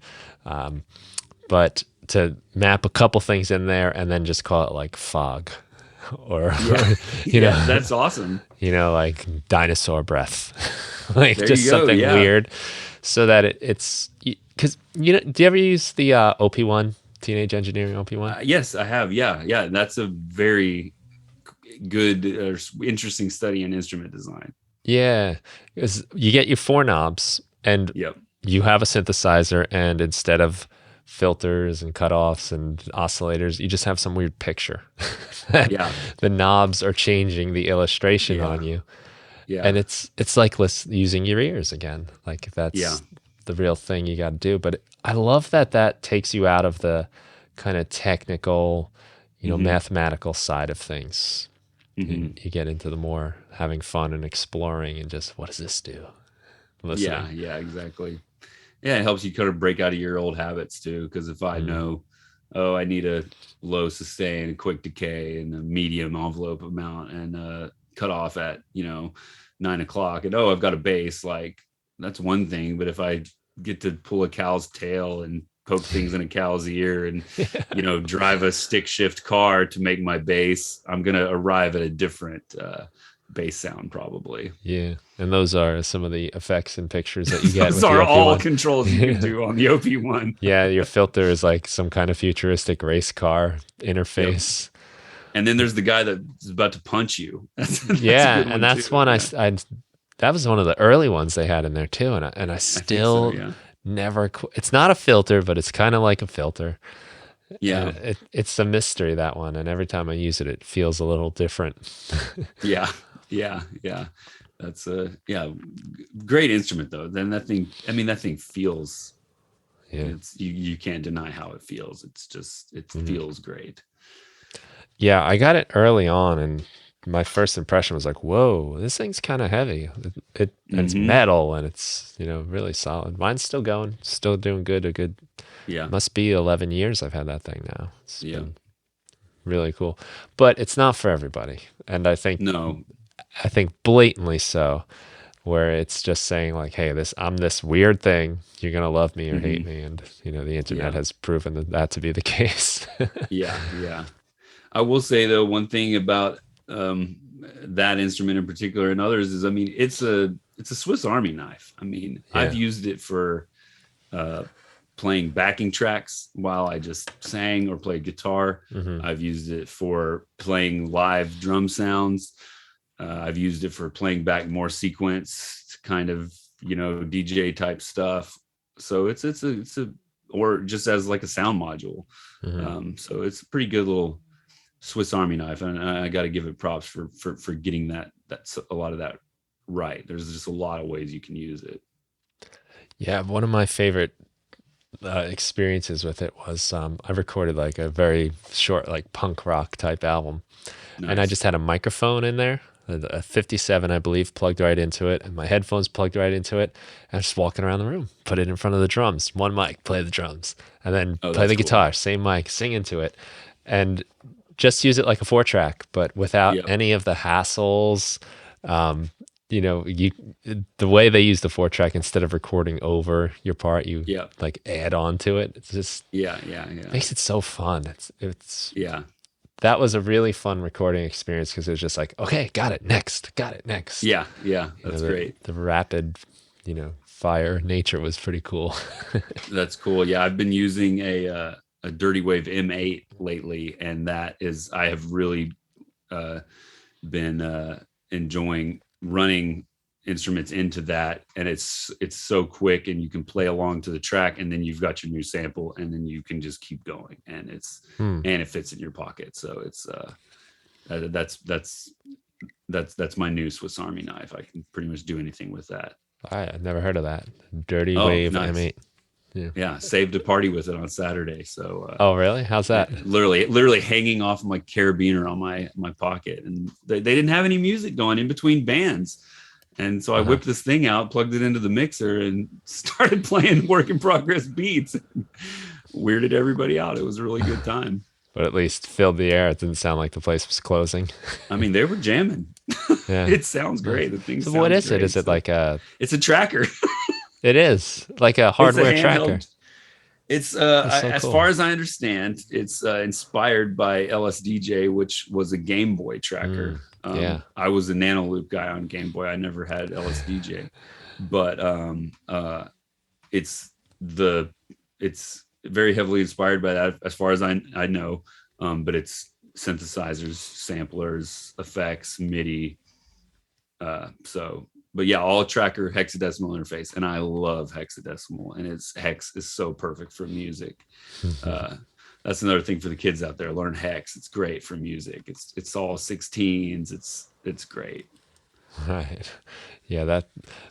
But to map a couple things in there and then just call it like fog, or
that's awesome.
Like dinosaur breath, like there just something weird, so that it's because do you ever use the OP1, Teenage Engineering OP1?
Yes, I have. Yeah, that's a very good, interesting study in instrument design.
Yeah, because you get your four knobs, and you have a synthesizer, and instead of filters and cutoffs and oscillators, you just have some weird picture. The knobs are changing the illustration on you. And it's like using your ears again. Like that's the real thing you got to do. But I love that takes you out of the kind of technical, mathematical side of things. You get into the more having fun and exploring and just, what does this do? Listening.
Yeah, exactly. Yeah, it helps you kind of break out of your old habits too. Because if I know, I need a low sustain, a quick decay, and a medium envelope amount, and cut off at 9 o'clock, and I've got a bass, like that's one thing. But if I get to pull a cow's tail and poke things in a cow's ear and drive a stick shift car to make my bass, I'm gonna arrive at a different bass sound probably.
Yeah, and those are some of the effects and pictures that you get
Those
with the
are all
OP1.
controls you can do on the OP1.
Yeah, your filter is like some kind of futuristic race car interface.
Yep. And then there's the guy that's about to punch you. That's
Yeah,
a good
and
one
that's
too.
one
Yeah.
that was one of the early ones they had in there too, and I
I think so.
still
Yeah.
never. It's not a filter, but it's kind of like a filter.
Yeah.
And it's a mystery, that one, and every time I use it, it feels a little different.
Yeah. Yeah. Yeah. That's great instrument though. Then that thing feels.
Yeah.
It's you can't deny how it feels. It's just feels great.
Yeah, I got it early on, and my first impression was like, "Whoa, this thing's kind of heavy." And it's metal, and it's really solid. Mine's still going, still doing good.
Yeah.
Must be 11 years I've had that thing now. It's
Yeah.
been really cool, but it's not for everybody, and I think blatantly so, where it's just saying like, "Hey, I'm this weird thing. You're gonna love me or hate me," and the internet has proven that to be the case.
Yeah. I will say though, one thing about that instrument in particular and others is, it's a Swiss Army knife. I've used it for playing backing tracks while I just sang or played guitar. I've used it for playing live drum sounds. I've used it for playing back more sequence kind of DJ type stuff. So it's or just as like a sound module. So it's a pretty good little Swiss Army knife, and I got to give it props for getting that's a lot of that right. There's just a lot of ways you can use it.
Yeah, one of my favorite experiences with it was I recorded like a very short like punk rock type album.
Nice.
And I just had a microphone in there, a 57 I believe, plugged right into it, and my headphones plugged right into it, and I was just walking around the room, put it in front of the drums, one mic, play the drums, and then play the guitar, same mic, sing into it, and just use it like a 4-track, but without any of the hassles. The way they use the 4-track, instead of recording over your part, you like add on to it. It's just makes it so fun. It's that was a really fun recording experience, because it was just like, okay, got it next.
Yeah, that's great.
The rapid fire nature was pretty cool.
That's cool. Yeah, I've been using a Dirty Wave M8 lately, and I have really been enjoying running instruments into that, and it's so quick, and you can play along to the track, and then you've got your new sample, and then you can just keep going, and and it fits in your pocket. So it's that's my new Swiss Army knife. I can pretty much do anything with that.
I've never heard of that. Dirty Wave M8.
Yeah, saved a party with it on Saturday. So
oh really? How's that?
Literally hanging off my carabiner on my pocket, and they didn't have any music going in between bands, and so I whipped this thing out, plugged it into the mixer, and started playing work in progress beats. Weirded everybody out. It was a really good time.
But at least filled the air. It didn't sound like the place was closing.
They were jamming. Yeah. It sounds great. The thing.
So what is it? Is it like a?
It's a tracker.
It is like a hardware tracker.
It's as far as I understand, it's inspired by LSDJ, which was a Game Boy tracker. I was a Nano Loop guy on Game Boy. I never had LSDJ, but it's very heavily inspired by that, as far as I know. But it's synthesizers, samplers, effects, MIDI. But yeah, all tracker hexadecimal interface, and I love hexadecimal, and hex is so perfect for music. That's another thing for the kids out there. Learn hex. It's great for music. It's all 16s. It's great.
Right. Yeah,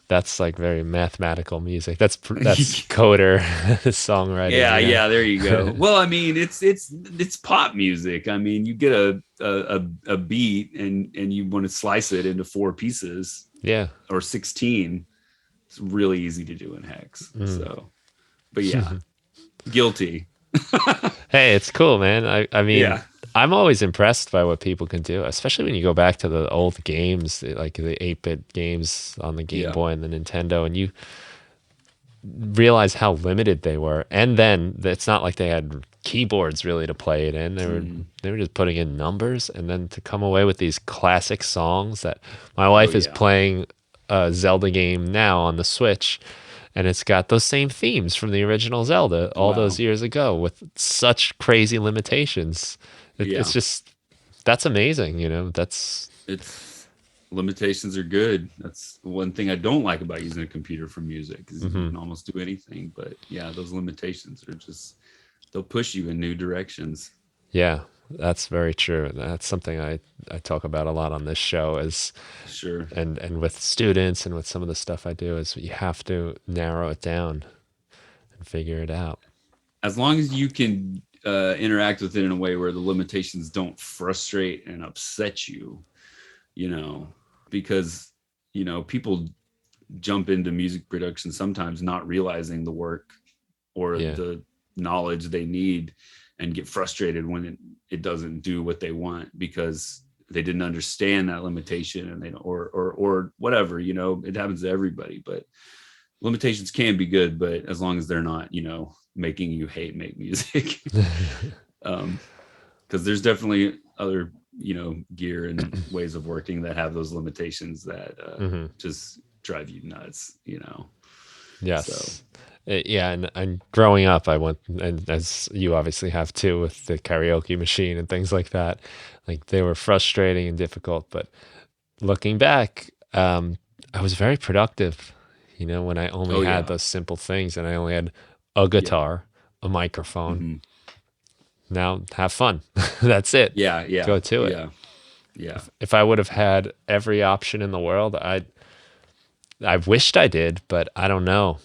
that's like very mathematical music. That's coder songwriting.
Yeah, there you go. Well, it's pop music. You get a beat and you want to slice it into 4 pieces.
Yeah.
Or 16. It's really easy to do in hex. So, but yeah, guilty.
Hey, it's cool, man. I'm always impressed by what people can do, especially when you go back to the old games, like the 8-bit games on the Game
Yeah.
Boy and the Nintendo, and you realize how limited they were. And then it's not like they had keyboards really to play it in. They were just putting in numbers, and then to come away with these classic songs that my
Oh
wife is
yeah.
playing a Zelda game now on the Switch, and it's got those same themes from the original Zelda all those
Wow.
years ago with such crazy limitations. It's
Yeah.
just that's amazing, you know. That's
It's limitations are good. That's one thing I don't like about using a computer for music is you
mhm.
can almost do anything. But yeah, those limitations are just they'll push you in new directions.
Yeah, that's very true. That's something I talk about a lot on this show is
Sure.
and with students and with some of the stuff I do is you have to narrow it down and figure it out.
As long as you can interact with it in a way where the limitations don't frustrate and upset you, you know, because people jump into music production sometimes not realizing the work or
Yeah.
the knowledge they need and get frustrated when it doesn't do what they want because they didn't understand that limitation and they or whatever, it happens to everybody. But limitations can be good, but as long as they're not making you make music. Because there's definitely other gear and ways of working that have those limitations that
hmm
just drive you nuts. So
Yes. Yeah, and growing up, I went, and as you obviously have too, with the karaoke machine and things like that. Like they were frustrating and difficult, but looking back, I was very productive. You know, when I only
oh
had
yeah.
those simple things, and I only had a
Yeah.
guitar, a microphone.
Hmm.
Now have fun. That's it.
Yeah, yeah,
Go to it.
yeah, yeah,
If I would have had every option in the world, I wished I did, but I don't know.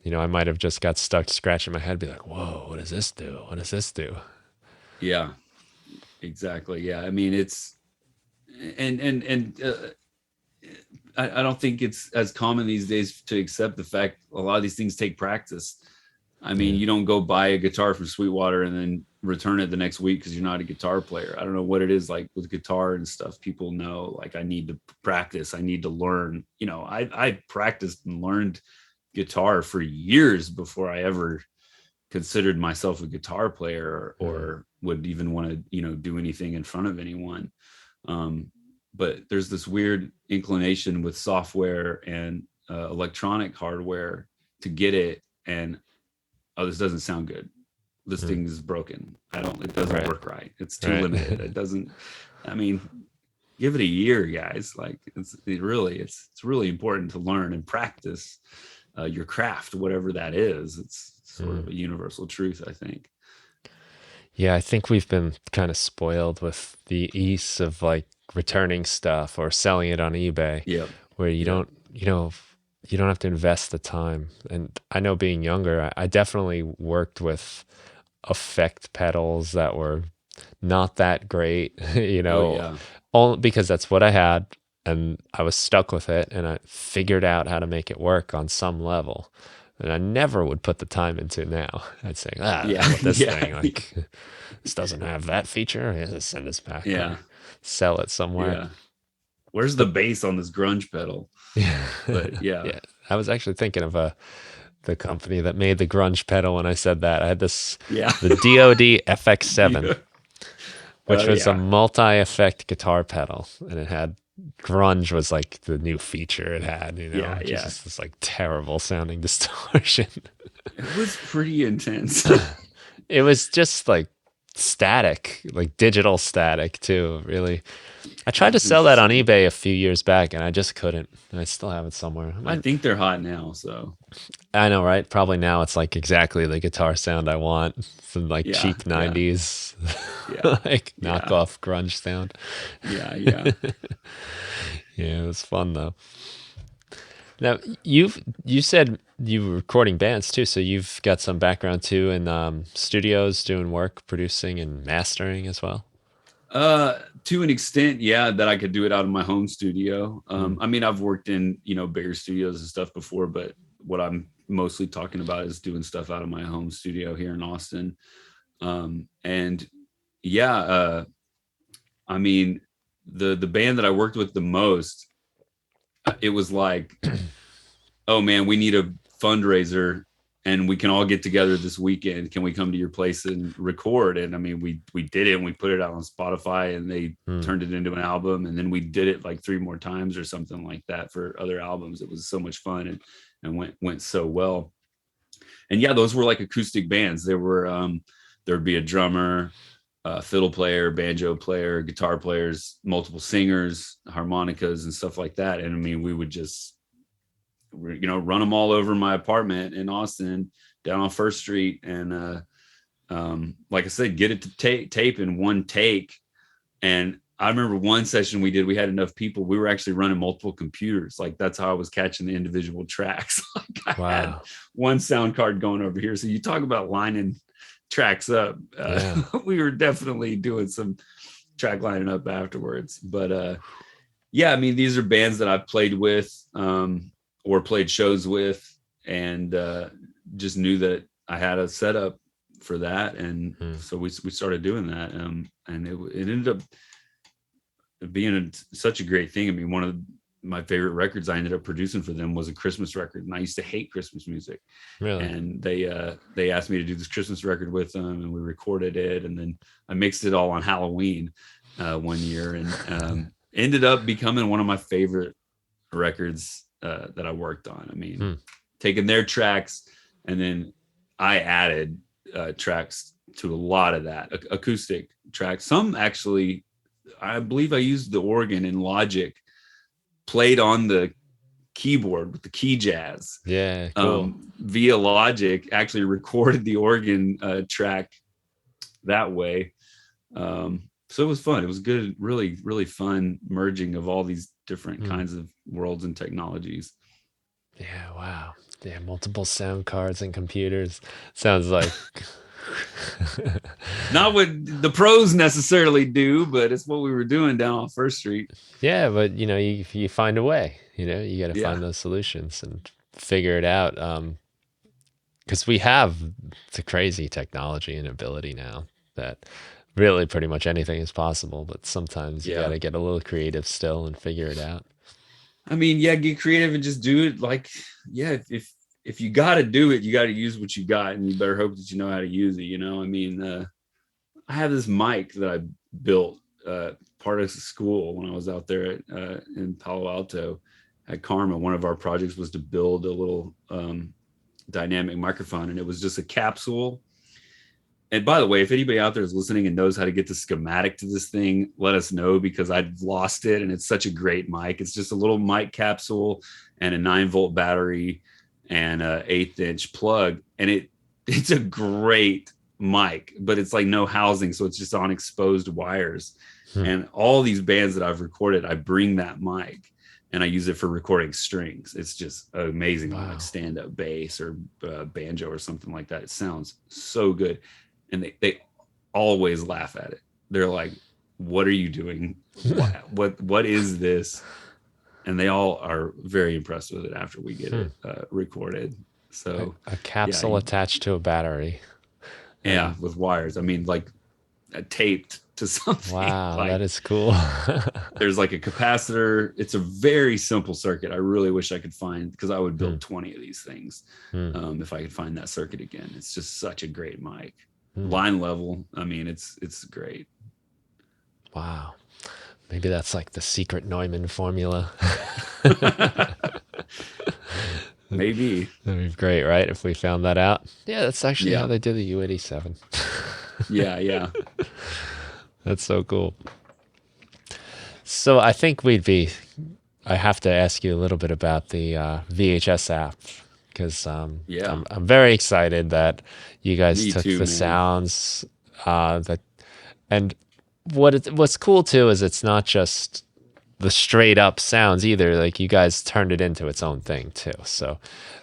You know, I might have just got stuck scratching my head, be like, "Whoa, what does this do? What does this do?"
yeah, exactly. Yeah, I mean it's and I don't think it's as common these days to accept the fact a lot of these things take practice. I mean,
Yeah.
you don't go buy a guitar from Sweetwater and then return it the next week because you're not a guitar player. I don't know what it is like with guitar and stuff. People know like I need to practice. I need to learn. I practiced and learned guitar for years before I ever considered myself a guitar player
Mm.
or would even want to do anything in front of anyone. um, but there's this weird inclination with software and electronic hardware to get it and oh, this doesn't sound good, this
Mm.
thing is broken, it doesn't
Right.
work right, it's too
Right.
limited, it doesn't. I mean, give it a year, guys. Like it's really important to learn and practice your craft, whatever that is. It's sort
Mm.
of a universal truth, I think.
Yeah, I think we've been kind of spoiled with the ease of like returning stuff or selling it on eBay,
Yep.
where
Yep.
you don't have to invest the time. And I know being younger, I definitely worked with effect pedals that were not that great,
Oh yeah.
all because that's what I had and I was stuck with it and I figured out how to make it work on some level. And I never would put the time into it now. I'd say, the
Yeah.
hell with this
Yeah.
thing. Like, this doesn't have that feature. Yeah, just send this back
Yeah.
or sell it somewhere.
Yeah. Where's the
But
bass on this grunge pedal?
yeah,
But yeah.
yeah. I was actually thinking of the company that made the grunge pedal when I said that. I had
Yeah.
the DoD FX7,
Yeah.
which
Oh
was a
yeah.
multi-effect guitar pedal, and it had grunge was like the new feature it had,
Yeah. Yeah.
just this like terrible sounding distortion.
It was pretty intense.
It was just like static, like digital static too, really. I tried to
That's
sell that on
interesting.
eBay a few years back and I just couldn't. I still have it somewhere.
I think they're hot now, so
I know, right? Probably now it's like exactly the guitar sound I want. Some like
yeah.
cheap
Yeah.
90s
Yeah.
like
Yeah.
knockoff grunge sound.
Yeah. Yeah.
Yeah, it was fun though. Now you said you were recording bands too, so you've got some background too in studios doing work, producing and mastering as well.
To an extent, yeah, that I could do it out of my home studio.
Mm.
I mean, I've worked in, bigger studios and stuff before, but what I'm mostly talking about is doing stuff out of my home studio here in Austin. And yeah, I mean, the band that I worked with the most, it was like, oh man, we need a fundraiser and we can all get together this weekend. Can we come to your place and record? And I mean, we did it and we put it out on Spotify and they turned it into an album. And then we did it like 3 more times or something like that for other albums. It was so much fun and went so well. And yeah, those were like acoustic bands. There'd be a drummer, fiddle player, banjo player, guitar players, multiple singers, harmonicas and stuff like that. And I mean, we would just, run them all over my apartment in Austin down on First Street. And like I said, get it to tape in one take. And I remember one session we had enough people. We were actually running multiple computers. Like that's how I was catching the individual tracks. Like I had one sound card going over here. So you talk about lining tracks up. We were definitely doing some track lining up afterwards. But yeah, I mean, these are bands that I've played with or played shows with, and just knew that I had a setup for that. And so we started doing that. And it ended up being such a great thing. I mean, one of my favorite records I ended up producing for them was a Christmas record, and I used to hate Christmas music.
Really?
And they asked me to do this Christmas record with them, and we recorded it, and then I mixed it all on Halloween one year, and ended up becoming one of my favorite records that I worked on. I mean, taking their tracks, and then I added tracks to a lot of that, acoustic tracks. Some actually, I believe I used the organ in Logic, played on the keyboard with the key jazz.
Yeah, cool.
Via Logic, actually recorded the organ track that way. So it was fun. It was good, really, really fun merging of all these different kinds of worlds and technologies.
Yeah, wow. Yeah, multiple sound cards and computers. Sounds like
not what the pros necessarily do, but it's what we were doing down on First Street.
Yeah, but you find a way. You got to find those solutions and figure it out. Because we have the crazy technology and ability now that really pretty much anything is possible. But sometimes you got to get a little creative still and figure it out.
I mean, get creative and just do it. Like, if you got to do it, you got to use what you got, and you better hope that you know how to use it. I mean, I have this mic that I built part of school when I was out there in Palo Alto at Karma. One of our projects was to build a little dynamic microphone, and it was just a capsule. And by the way, if anybody out there is listening and knows how to get the schematic to this thing, let us know, because I've lost it, and it's such a great mic. It's just a little mic capsule and a 9-volt battery and an 1/8-inch plug. And it's a great mic, but it's like no housing. So it's just on exposed wires. And all these bands that I've recorded, I bring that mic and I use it for recording strings. It's just amazing. Wow. Like stand-up bass or banjo or something like that. It sounds so good. And they always laugh at it. They're like, what are you doing? What is this? And they all are very impressed with it after we get it recorded. So
a capsule attached to a battery.
Yeah, with wires. I mean, like taped to something.
Wow,
like,
that is cool.
There's like a capacitor. It's a very simple circuit. I really wish I could find, because I would build 20 of these things if I could find that circuit again. It's just such a great mic. Line level. I mean, it's great.
Wow. Maybe that's like the secret Neumann formula.
Maybe.
That'd be great, right? If we found that out. Yeah, that's actually how they did the U87.
Yeah.
That's so cool. So I think I have to ask you a little bit about the VHS app, because I'm very excited that you guys took the sounds and what's cool too is it's not just the straight up sounds either. Like, you guys turned it into its own thing too. So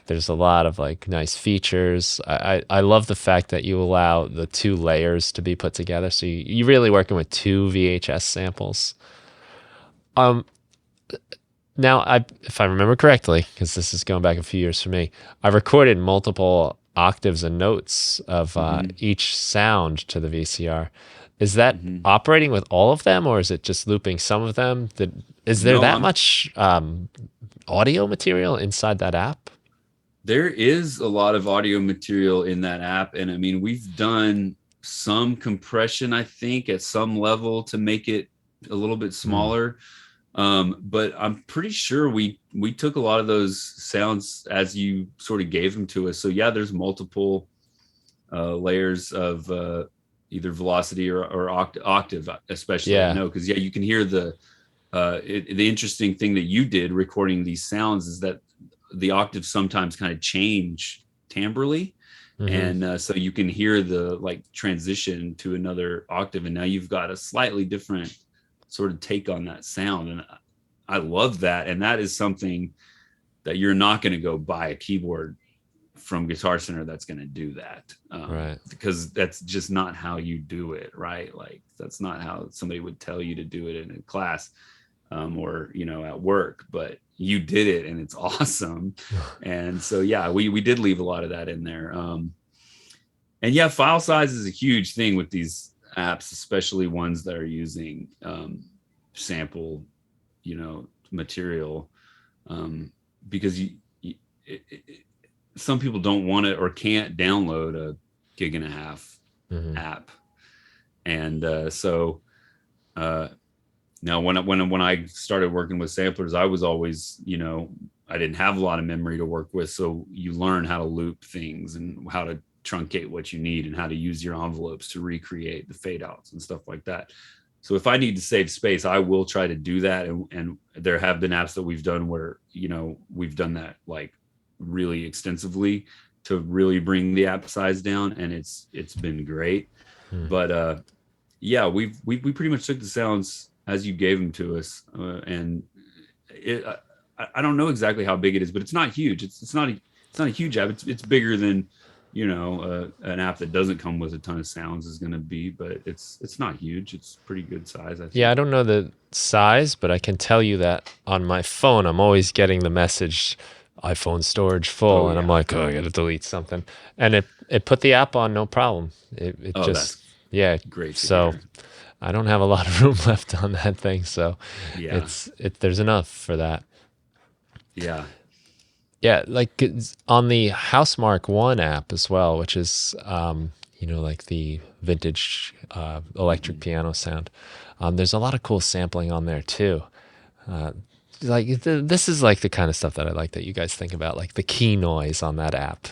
there's a lot of like nice features. I love the fact that you allow the 2 layers to be put together. So you're really working with 2 VHS samples. Now, if I remember correctly, because this is going back a few years for me, I recorded multiple octaves and notes of each sound to the VCR. Is that
Mm-hmm.
operating with all of them, or is it just looping some of them? Is there
No,
that much audio material inside that app?
there is a lot of audio material in that app. And I mean, we've done some compression, I think, at some level to make it a little bit smaller. But I'm pretty sure we took a lot of those sounds as you sort of gave them to us. So yeah, there's multiple layers of either velocity or octave, especially.
Yeah.
I know, because yeah, you can hear the interesting thing that you did recording these sounds is that the octaves sometimes kind of change timbrally. And so you can hear the like transition to another octave, and now you've got a slightly different sort of take on that sound. And I love that. And that is something that you're not going to go buy a keyboard from Guitar Center that's going to do that.
Right.
Because that's just not how you do it, right? Like that's not how somebody would tell you to do it in a class or, you know, at work, but you did it and it's awesome. And so, yeah, we did leave a lot of that in there. And yeah, file size is a huge thing with these apps, especially ones that are using sample, you know, material, because some people don't want it or can't download a 1.5 gig app. And so now when I started working with samplers, I was always, you know, I didn't have a lot of memory to work with. So you learn how to loop things and how to truncate what you need and how to use your envelopes to recreate the fade outs and stuff like that. So if I need to save space, I will try to do that. And there have been apps that we've done where, you know, we've done that like really extensively to really bring the app size down, and it's been great. But yeah, we pretty much took the sounds as you gave them to us, and I don't know exactly how big it is, but it's not huge. It's not a huge app. It's bigger than, you know, an app that doesn't come with a ton of sounds is going to be, but it's not huge. It's pretty good size, I think.
Yeah, I don't know the size, but I can tell you that on my phone, I'm always getting the message, iPhone storage full, and I'm like, oh, I got to delete something. And it put the app on, no problem. It just, yeah.
Great.
So I don't have a lot of room left on that thing. So
yeah,
there's enough for that.
Yeah.
Yeah, like on the Housemark One app as well, which is, you know, like the vintage electric piano sound. There's a lot of cool sampling on there too. This is like the kind of stuff that I like that you guys think about, like the key noise on that app,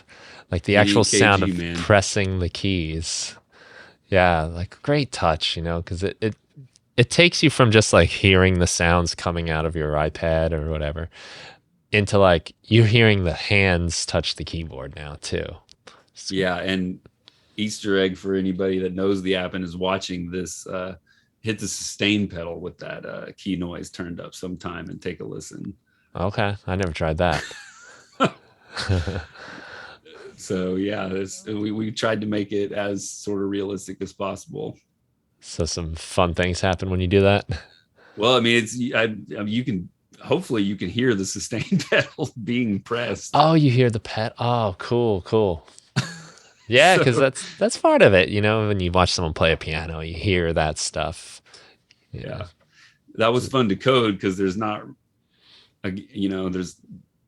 like the actual sound of pressing the keys. Yeah, like great touch, you know, because it takes you from just like hearing the sounds coming out of your iPad or whatever into like you're hearing the hands touch the keyboard now too.
Yeah, and Easter egg for anybody that knows the app and is watching this, hit the sustain pedal with that key noise turned up sometime and take a listen.
Okay, I never tried that.
So yeah, we tried to make it as sort of realistic as possible.
So some fun things happen when you do that.
Well, I mean, you can hopefully you can hear the sustain pedal being pressed.
Oh, you hear the pet. Oh, cool. Yeah, because that's part of it. You know, when you watch someone play a piano, you hear that stuff.
Yeah, that was fun to code because there's not, you know, there's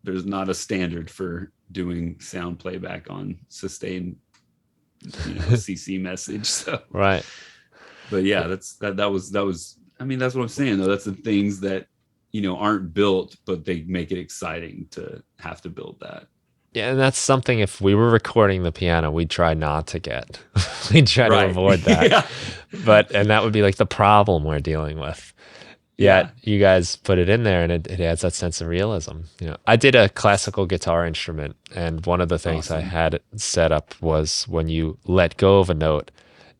not a standard for doing sound playback on sustain, you know, CC message. So
right.
But yeah, that was. I mean, that's what I'm saying though. That's the things that, you know, aren't built, but they make it exciting to have to build that.
Yeah, and that's something if we were recording the piano, we'd try not to get. We'd try to avoid that. Yeah. And that would be like the problem we're dealing with. Yet you guys put it in there and it adds that sense of realism. You know, I did a classical guitar instrument, and one of the things I had set up was when you let go of a note,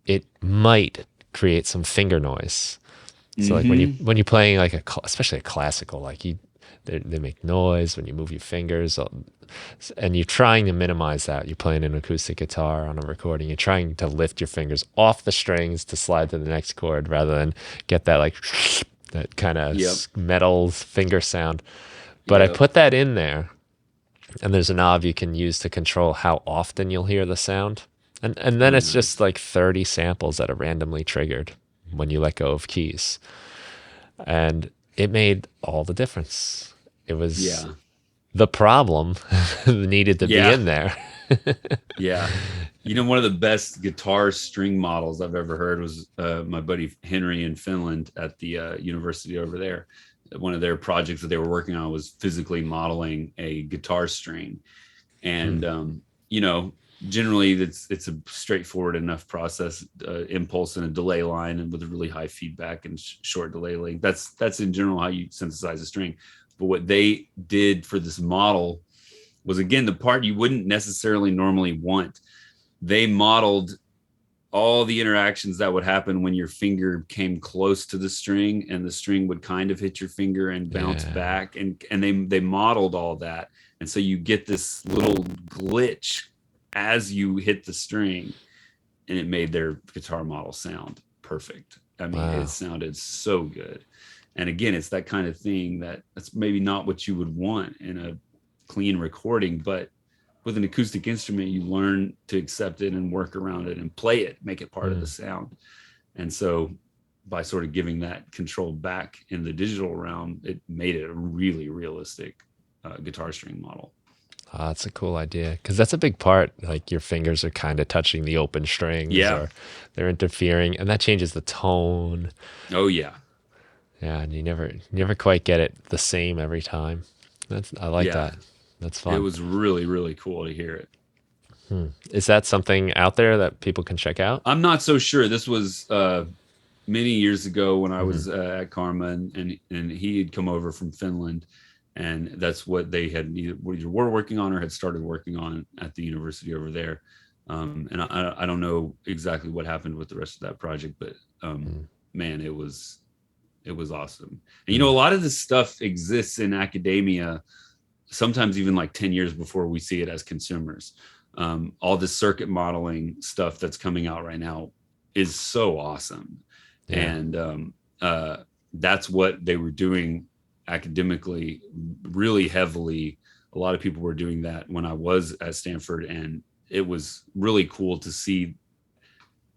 it might create some finger noise. So like when you're playing like especially a classical, like they make noise when you move your fingers, and you're trying to minimize that. You're playing an acoustic guitar on a recording. You're trying to lift your fingers off the strings to slide to the next chord rather than get that like that kind of metal finger sound. But I put that in there, and there's a knob you can use to control how often you'll hear the sound. And then
Oh,
it's just
nice.
like 30 samples that are randomly triggered when you let go of keys. And it made all the difference. It was
Yeah.
the problem needed to be
Yeah.
in there.
Yeah. You know, one of the best guitar string models I've ever heard was my buddy Henry in Finland at the university over there. One of their projects that they were working on was physically modeling a guitar string.
Hmm.
And, you know, generally it's a straightforward enough process, impulse and a delay line, and with a really high feedback and short delay length. That's in general how you synthesize a string. But what they did for this model was, again, the part you wouldn't necessarily normally want. They modeled all the interactions that would happen when your finger came close to the string, and the string would kind of hit your finger and bounce
Yeah.
back, and they modeled all that, and so you get this little glitch as you hit the string, and it made their guitar model sound perfect. I mean, it
Wow.
sounded so good. And again, it's that kind of thing that's maybe not what you would want in a clean recording, but with an acoustic instrument, you learn to accept it and work around it and play it, make it part of the
Hmm.
sound. And so by sort of giving that control back in the digital realm, it made it a really realistic guitar string model.
Oh, that's a cool idea because that's a big part. Like your fingers are kind of touching the open strings
Yeah.
or they're interfering, and that changes the tone.
Oh yeah.
Yeah, and you never quite get it the same every time. I like
Yeah.
that. That's
It
fun.
was really, really cool to hear it.
Is that something out there that people can check out?
I'm not so sure. This was many years ago when I
Hmm.
was at Karma, and he had come over from Finland, and that's what they had either were working on or had started working on at the university over there. And I don't know exactly what happened with the rest of that project, but man, it was awesome. And you know,
Hmm.
a lot of this stuff exists in academia, sometimes even like 10 years before we see it as consumers. All this circuit modeling stuff that's coming out right now is so awesome.
Yeah.
And that's what they were doing academically really heavily. A lot of people were doing that when I was at Stanford, and it was really cool to see,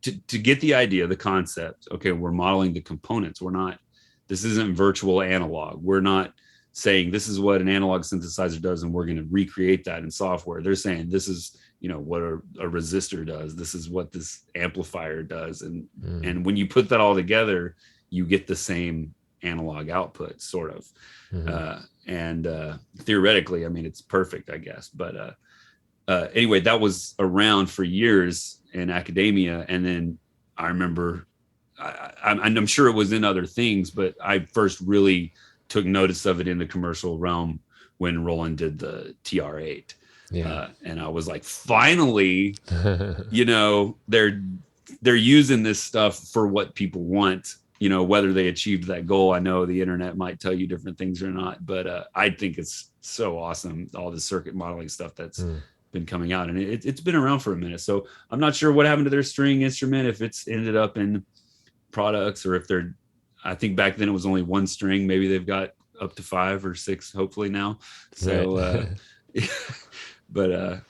to get the idea, the concept. Okay, we're modeling the components. We're not, this isn't virtual analog. We're not saying this is what an analog synthesizer does and we're going to recreate that in software. They're saying this is, you know, what a resistor does. This is what this amplifier does.
Mm.
And when you put that all together, you get the same analog output, sort of.
Hmm.
And theoretically, I mean, it's perfect, I guess. But anyway, that was around for years in academia. And then I remember, I'm sure it was in other things, but I first really took notice of it in the commercial realm when Roland did the TR8.
Yeah.
And I was like, finally, you know, they're using this stuff for what people want. You know, whether they achieved that goal, I know the internet might tell you different things or not, but I think it's so awesome, all the circuit modeling stuff that's
Mm.
been coming out, and it's been around for a minute. So I'm not sure what happened to their string instrument, if it's ended up in products or if they're, I think back then it was only one string. Maybe they've got up to 5 or 6 hopefully now.
Right.
So but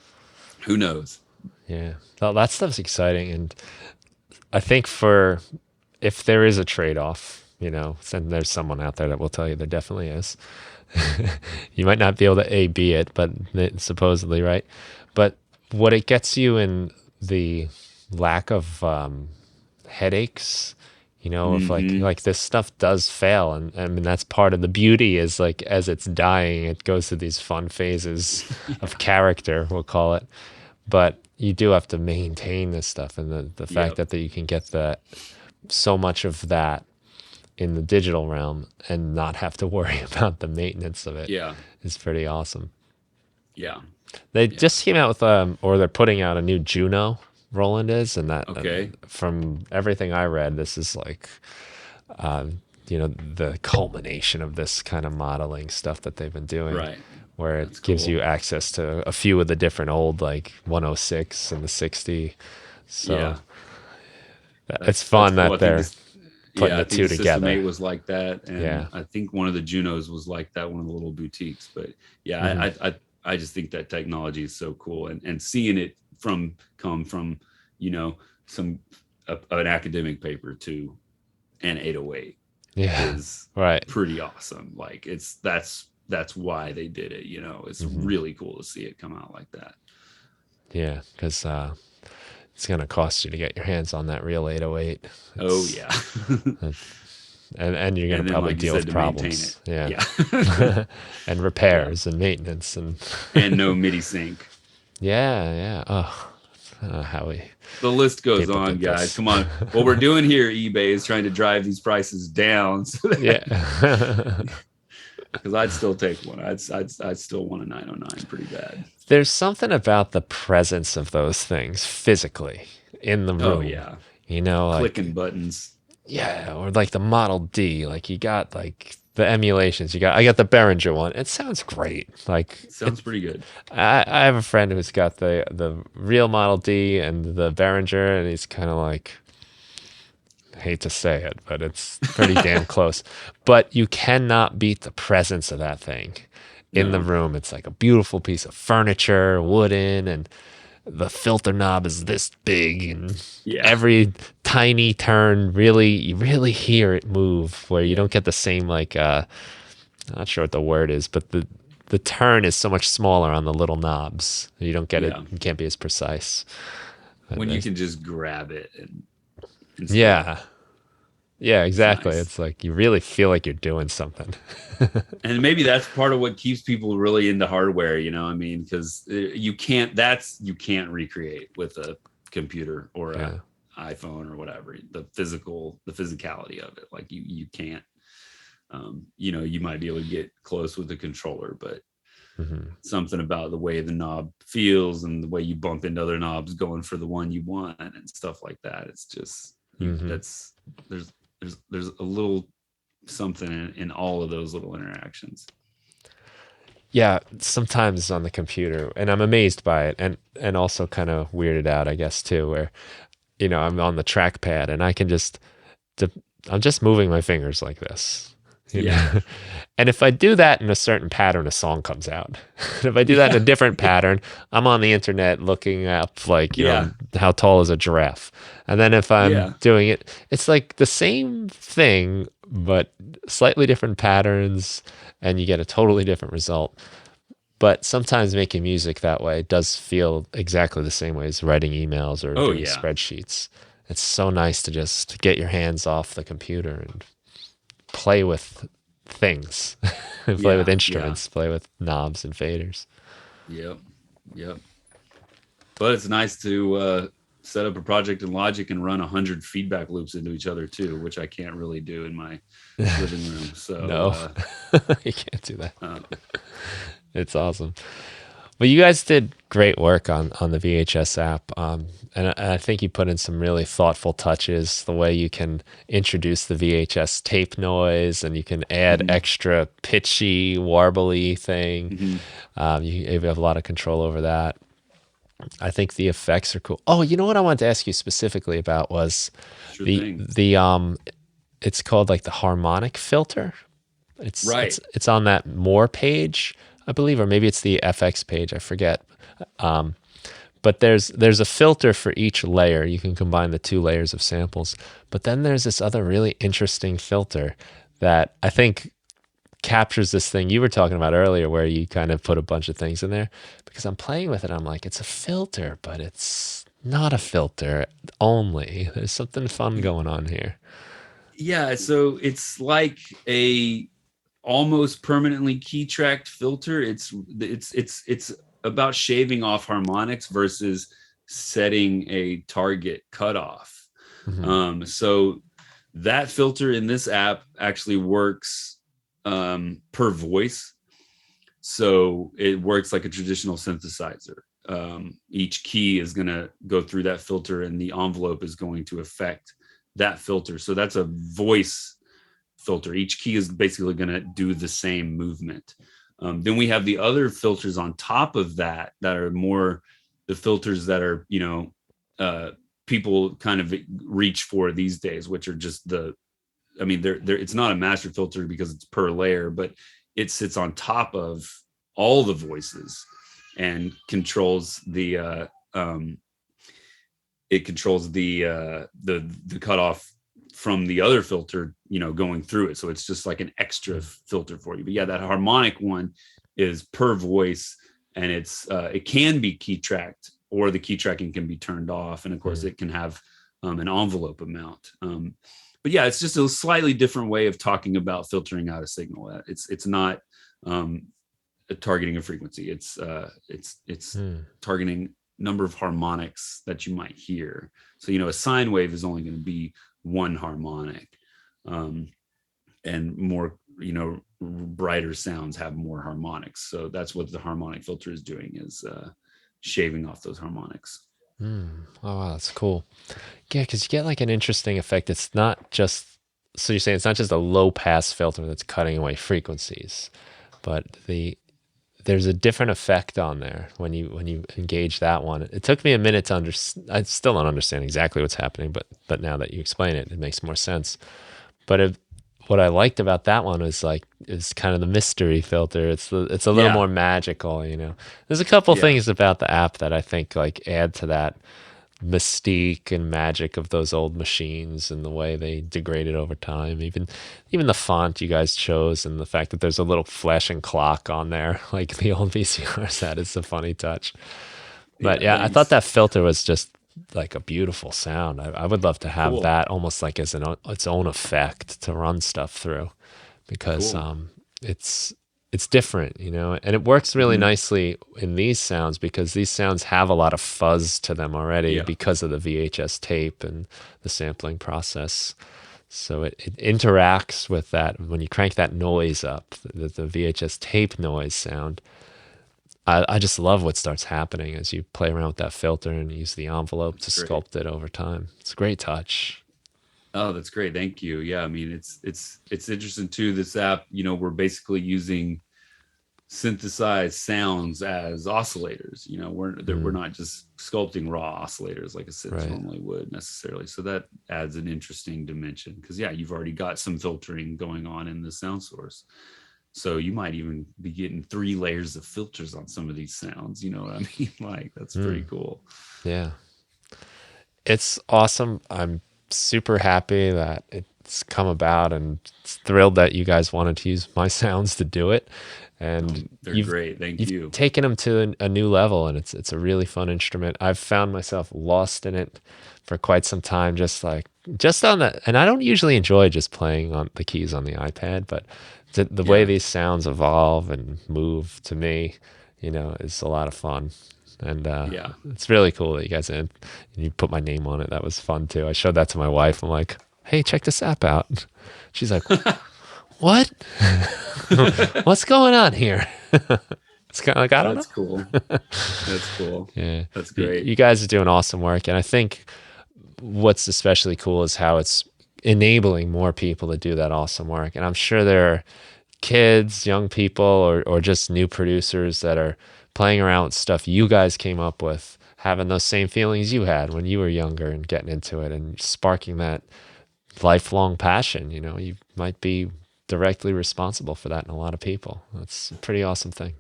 who knows.
Yeah. That stuff's exciting, and I think for if there is a trade-off, then there's someone out there that will tell you there definitely is. You might not be able to A B it, but supposedly, right? But what it gets you in the lack of headaches, if like
Mm-hmm.
like this stuff does fail, and I mean that's part of the beauty is like as it's dying, it goes through these fun phases
Yeah.
of character, we'll call it. But you do have to maintain this stuff, and the fact
Yep.
that you can get that so much of that in the digital realm and not have to worry about the maintenance of it
Yeah.
is pretty awesome.
Yeah.
They
Yeah.
just came out with or they're putting out a new Juno. Roland is, and that
Okay.
from everything I read, this is like the culmination of this kind of modeling stuff that they've been doing,
Right.
where
That's
it gives
cool.
you access to a few of the different old like 106 and the 60. So
Yeah.
it's
That's
fun
cool. I
that
think
they're
this,
putting
yeah, I
the
think
two
the System
together.
8 was like that, and
Yeah.
I think one of the Junos was like that, one of the little boutiques. But yeah,
Hmm.
I just think that technology is so cool, and seeing it come from, you know, some an academic paper to an 808
Yeah.
is
Right.
pretty awesome. Like that's why they did it. You know, it's really cool to see it come out like that.
Yeah, because it's going to cost you to get your hands on that real 808.
Oh
It's,
yeah.
and you're going to
And then,
probably
like you
deal
said,
with
to maintain it.
problems. Yeah.
Yeah.
And
Yeah.
repairs and maintenance and
And no MIDI sync.
yeah, yeah. Oh, how we
The list goes
people
on,
did
guys.
this.
Come on. What we're doing here, eBay, is trying to drive these prices down so that,
Yeah.
because I'd still take one. I'd still want a 909 pretty bad.
There's something about the presence of those things physically in the
Oh
room.
yeah.
You know, like
Clicking buttons.
yeah, or like the Model D, like you got like the emulations. I got the Behringer one. It sounds great. Like
Sounds pretty good.
I have a friend who's got the real Model D and the Behringer, and he's kind of like, I hate to say it, but it's pretty damn close. But you cannot beat the presence of that thing in the
No.
room. It's like a beautiful piece of furniture, wooden, and the filter knob is this big, and
Yeah.
every tiny turn you really hear it move, where you
Yeah.
don't get the same like not sure what the word is, but the turn is so much smaller on the little knobs. You don't get it.
Yeah.
You can't be as precise.
When you can just grab it and start.
Yeah. Yeah,
It's
exactly.
nice.
It's like you really feel like you're doing something.
And maybe that's part of what keeps people really into hardware, you know. I mean, because you can't recreate with a computer or a
Yeah.
iPhone or whatever, the physicality of it. Like you can't. You know, you might be able to get close with the controller, but
Hmm.
something about the way the knob feels and the way you bump into other knobs going for the one you want and stuff like that, it's just
Hmm.
that's there's a little something in all of those little interactions.
Yeah, sometimes on the computer, and I'm amazed by it, and also kind of weirded out, I guess, too, where I'm on the trackpad and I can I'm just moving my fingers like this, you
Yeah.
know. And if I do that in a certain pattern, a song comes out. If I do that in
Yeah.
a different pattern, I'm on the internet looking up like,
Yeah.
how tall is a giraffe. And then if I'm
Yeah.
doing it, it's like the same thing, but slightly different patterns, and you get a totally different result. But sometimes making music that way does feel exactly the same way as writing emails or
Oh
doing
yeah.
spreadsheets. It's so nice to just get your hands off the computer and play with things, play with
Yeah. Yeah.
instruments, play with knobs and faders.
Yep. Yep. But it's nice to set up a project in Logic and run 100 feedback loops into each other too, which I can't really do in my living room. So
No, you can't do that.
uh,
It's awesome. Well, you guys did great work on the VHS app, and I think you put in some really thoughtful touches. The way you can introduce the VHS tape noise, and you can add
mhm,
extra pitchy, warbly thing.
mhm.
You have a lot of control over that. I think the effects are cool. Oh, you know what I wanted to ask you specifically about was
Sure
the
thing.
the it's called like the harmonic filter. It's
Right.
it's it's on that more page, I believe, or maybe it's the FX page. I forget. But there's a filter for each layer. You can combine the two layers of samples. But then there's this other really interesting filter that I think captures this thing you were talking about earlier, where you kind of put a bunch of things in there. Because I'm playing with it, I'm like, it's a filter, but it's not a filter only. There's something fun going on here.
Yeah. So it's like a almost permanently key tracked filter. It's about shaving off harmonics versus setting a target cutoff.
Hmm.
So that filter in this app actually works per voice. So it works like a traditional synthesizer. Each key is going to go through that filter, and the envelope is going to affect that filter. So that's a voice filter. Each key is basically going to do the same movement. Then we have the other filters on top of that are more the filters that are, people kind of reach for these days, which are just they're it's not a master filter because it's per layer, but it sits on top of all the voices and controls it controls the cutoff from the other filter, going through it. So it's just like an extra filter for you. But yeah, that harmonic one is per voice, and it can be key tracked, or the key tracking can be turned off. And of course it can have an envelope amount. But yeah, it's just a slightly different way of talking about filtering out a signal. It's not targeting a frequency. It's targeting number of harmonics that you might hear. So, a sine wave is only going to be one harmonic, and more, brighter sounds have more harmonics. So that's what the harmonic filter is doing, is shaving off those harmonics.
Oh, wow, that's cool. Yeah, because you get like an interesting effect. It's not just, so you're saying it's not just a low pass filter that's cutting away frequencies, but there's a different effect on there when you engage that one. It took me a minute to understand. I still don't understand exactly what's happening, but now that you explain it, it makes more sense. But what I liked about that one is kind of the mystery filter. It's a little more magical. There's a couple things about the app that I think like add to that mystique and magic of those old machines and the way they degraded over time. Even the font you guys chose, and the fact that there's a little flashing clock on there like the old VCRs had, is a funny touch. But yeah, I thought that filter was just like a beautiful sound. I would love to have that almost like as its own effect to run stuff through, because it's different, and it works really nicely in these sounds, because these sounds have a lot of fuzz to them already because of the VHS tape and the sampling process. So it interacts with that. When you crank that noise up, the VHS tape noise sound, I just love what starts happening as you play around with that filter and use the envelope to sculpt it over time. It's a great touch.
Oh, that's great. Thank you. Yeah. I mean, it's interesting too. This app, we're basically using synthesized sounds as oscillators. We're not just sculpting raw oscillators like a synth normally would necessarily. So that adds an interesting dimension, because you've already got some filtering going on in the sound source. So you might even be getting 3 layers of filters on some of these sounds. You know what I mean? Like, that's pretty cool.
Yeah. It's awesome. I'm super happy that it's come about, and thrilled that you guys wanted to use my sounds to do it. And
they're great. Thank you.
You've taken them to a new level, and it's a really fun instrument. I've found myself lost in it for quite some time, just on that. And I don't usually enjoy just playing on the keys on the iPad, but the way these sounds evolve and move, to me, is a lot of fun. And it's really cool that you guys you put my name on it. That was fun too. I showed that to my wife. I'm like, hey, check this app out. She's like, what? What's going on here? It's kind of like, I don't know.
That's cool. That's cool.
Yeah,
that's great.
You guys are doing awesome work, and I think what's especially cool is how it's enabling more people to do that awesome work. And I'm sure there are kids, young people, or just new producers that are playing around with stuff you guys came up with, having those same feelings you had when you were younger and getting into it and sparking that lifelong passion. You might be directly responsible for that in a lot of people. That's a pretty awesome thing.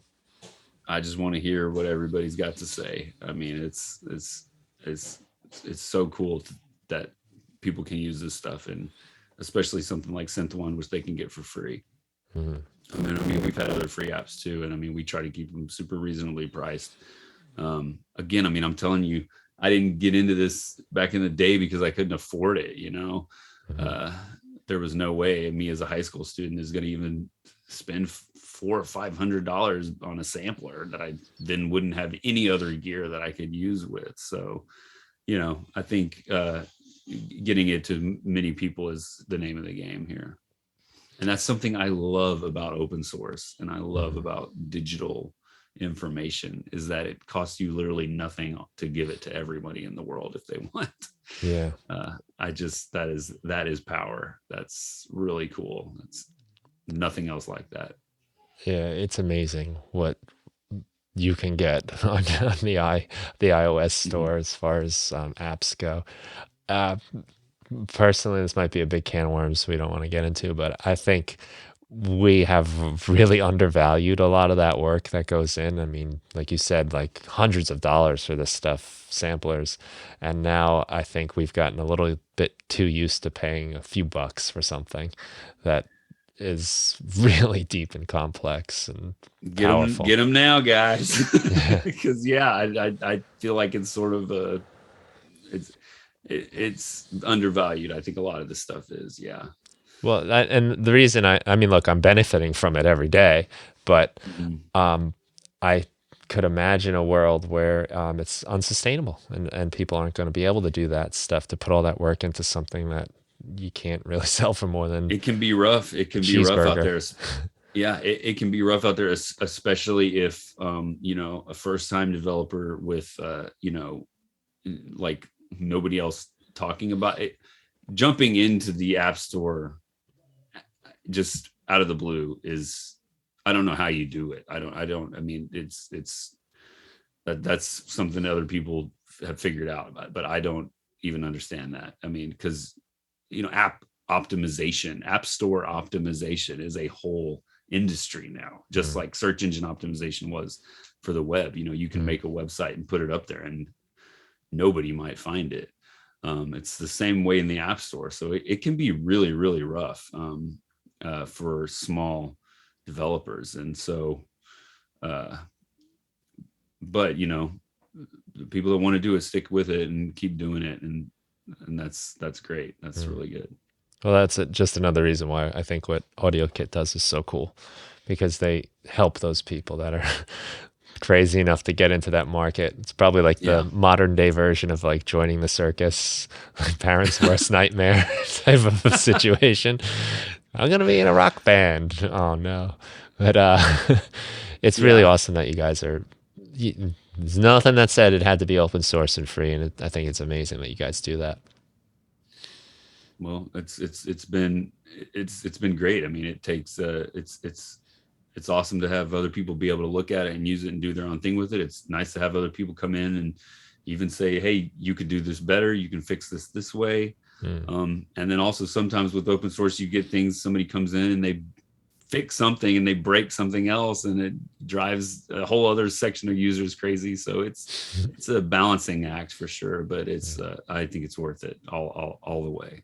I just want to hear what everybody's got to say. I mean, it's so cool that people can use this stuff, and especially something like Synth One, which they can get for free. I mean, we've had other free apps too, and I mean, we try to keep them super reasonably priced. Again, I mean, I'm telling you, I didn't get into this back in the day because I couldn't afford it. There was no way me as a high school student is going to even spend $400 or $500 on a sampler that I then wouldn't have any other gear that I could use with. So, I think getting it to many people is the name of the game here. And that's something I love about open source, and I love about digital information, is that it costs you literally nothing to give it to everybody in the world if they want.
Yeah.
That is power. That's really cool. It's nothing else like that.
Yeah, it's amazing what you can get on the iOS store as far as apps go. Personally, this might be a big can of worms we don't want to get into, but I think we have really undervalued a lot of that work that goes in. I mean, like you said, like hundreds of dollars for this stuff, samplers. And now I think we've gotten a little bit too used to paying a few bucks for something that is really deep and complex and
Get
powerful.
them now, guys.
Yeah.
Because yeah, I feel like it's sort of it's it's undervalued. I think a lot of this stuff is. Yeah.
Well, and the reason I mean, look, I'm benefiting from it every day, but
Mhm.
I could imagine a world where it's unsustainable and people aren't going to be able to do that stuff to put all that work into something that you can't really sell for more than
It can be rough. It
a
can be rough out
cheeseburger.
there. Yeah, it can be rough out there, especially if a first time developer with like nobody else talking about it, jumping into the app store just out of the blue is, I don't know how you do it. I mean, it's that's something other people have figured out about, but I don't even understand that. I mean, because app store optimization is a whole industry now, just
Mm,
like search engine optimization was for the web. You can
mm,
make a website and put it up there and nobody might find it. It's the same way in the app store, so it can be really, really rough for small developers. And so uh, but the people that want to do it stick with it and keep doing it, and that's great. That's
mm.
really good.
Well, that's just another reason why I think what AudioKit does is so cool, because they help those people that are crazy enough to get into that market. It's probably like the
Yeah.
modern day version of like joining the circus, like parents' worst nightmare type of a situation. I'm gonna be in a rock band. Oh no. But it's really
Yeah.
awesome that you guys are there's nothing that said it had to be open source and free, and I think it's amazing that you guys do that.
Well, it's been great. I mean, it takes it's awesome to have other people be able to look at it and use it and do their own thing with it. It's nice to have other people come in and even say, hey, you could do this better, you can fix this way.
Mm.
And then also sometimes with open source, you get things, somebody comes in and they fix something and they break something else and it drives a whole other section of users crazy. So it's a balancing act for sure, but it's I think it's worth it all the way.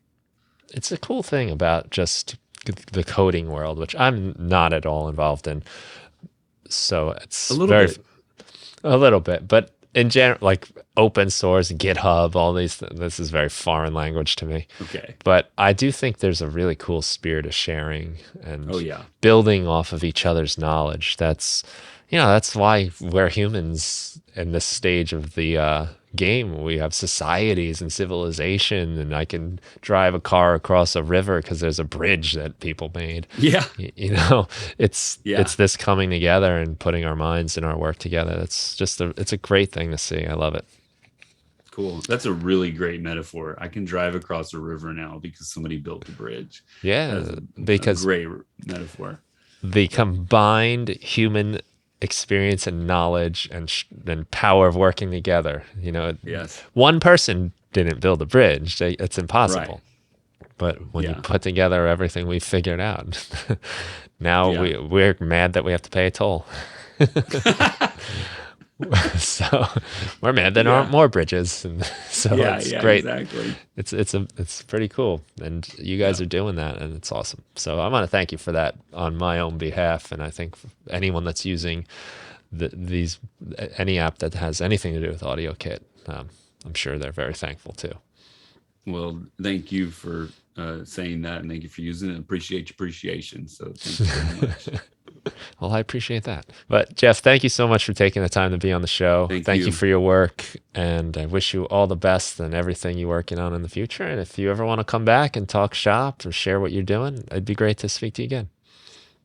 It's a cool thing about just the coding world, which I'm not at all involved in. So
A
it's
little bit.
a little bit, but in general, like open source, GitHub, all these, this is very foreign language to me.
Okay.
But I do think there's a really cool spirit of sharing
Oh
and
yeah.
building off of each other's knowledge. That's why we're humans in this stage of the game. We have societies and civilization, and I can drive a car across a river because there's a bridge that people made.
Yeah.
You know,
Yeah.
it's this coming together and putting our minds and our work together. It's a great thing to see. I love it.
Cool. That's a really great metaphor. I can drive across a river now because somebody built the bridge. That's
Yeah,
a
because
great metaphor.
the combined human experience and knowledge and power of working together.
Yes.
One person didn't build a bridge. It's
Right.
impossible. But when you
Yeah.
put together everything we've figured out, now
Yeah.
we're mad that we have to pay a toll. So we're mad that there aren't
Yeah.
more bridges, and so
Yeah.
it's
Yeah.
great.
Exactly.
It's pretty cool, and you guys
Yeah.
are doing that, and it's awesome. So I want to thank you for that on my own behalf, and I think anyone that's using these any app that has anything to do with AudioKit, I'm sure they're very thankful too.
Well, thank you for saying that, and thank you for using it. Appreciate your appreciation. So thank you very much.
Well, I appreciate that. But Jeff, thank you so much for taking the time to be on the show.
Thank
Thank you
you.
for your work, and I wish you all the best and everything you're working on in the future. And if you ever want to come back and talk shop or share what you're doing, it'd be great to speak to you again.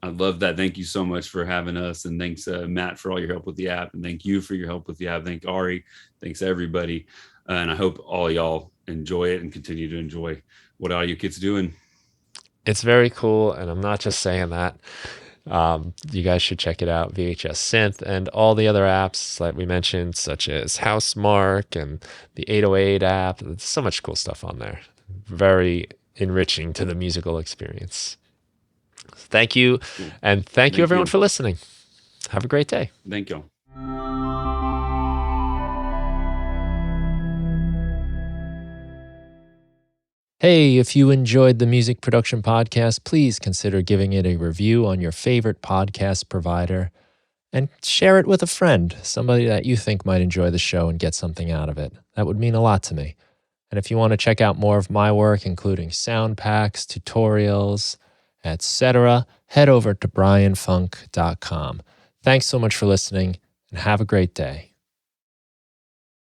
I love that. Thank you so much for having us, and thanks Matt for all your help with the app, and thank you for your help with the app. Thank Ari. Thanks everybody, and I hope all y'all enjoy it and continue to enjoy what AudioKit's doing.
It's very cool, and I'm not just saying that. You guys should check it out, VHS Synth, and all the other apps that we mentioned, such as Housemark and the 808 app. There's so much cool stuff on there. Very enriching to the musical experience. Thank you.
Cool.
And thank you everyone for listening. Have a great day.
Thank you.
Hey, if you enjoyed the Music Production Podcast, please consider giving it a review on your favorite podcast provider and share it with a friend, somebody that you think might enjoy the show and get something out of it. That would mean a lot to me. And if you want to check out more of my work, including sound packs, tutorials, etc., head over to brianfunk.com. Thanks so much for listening and have a great day.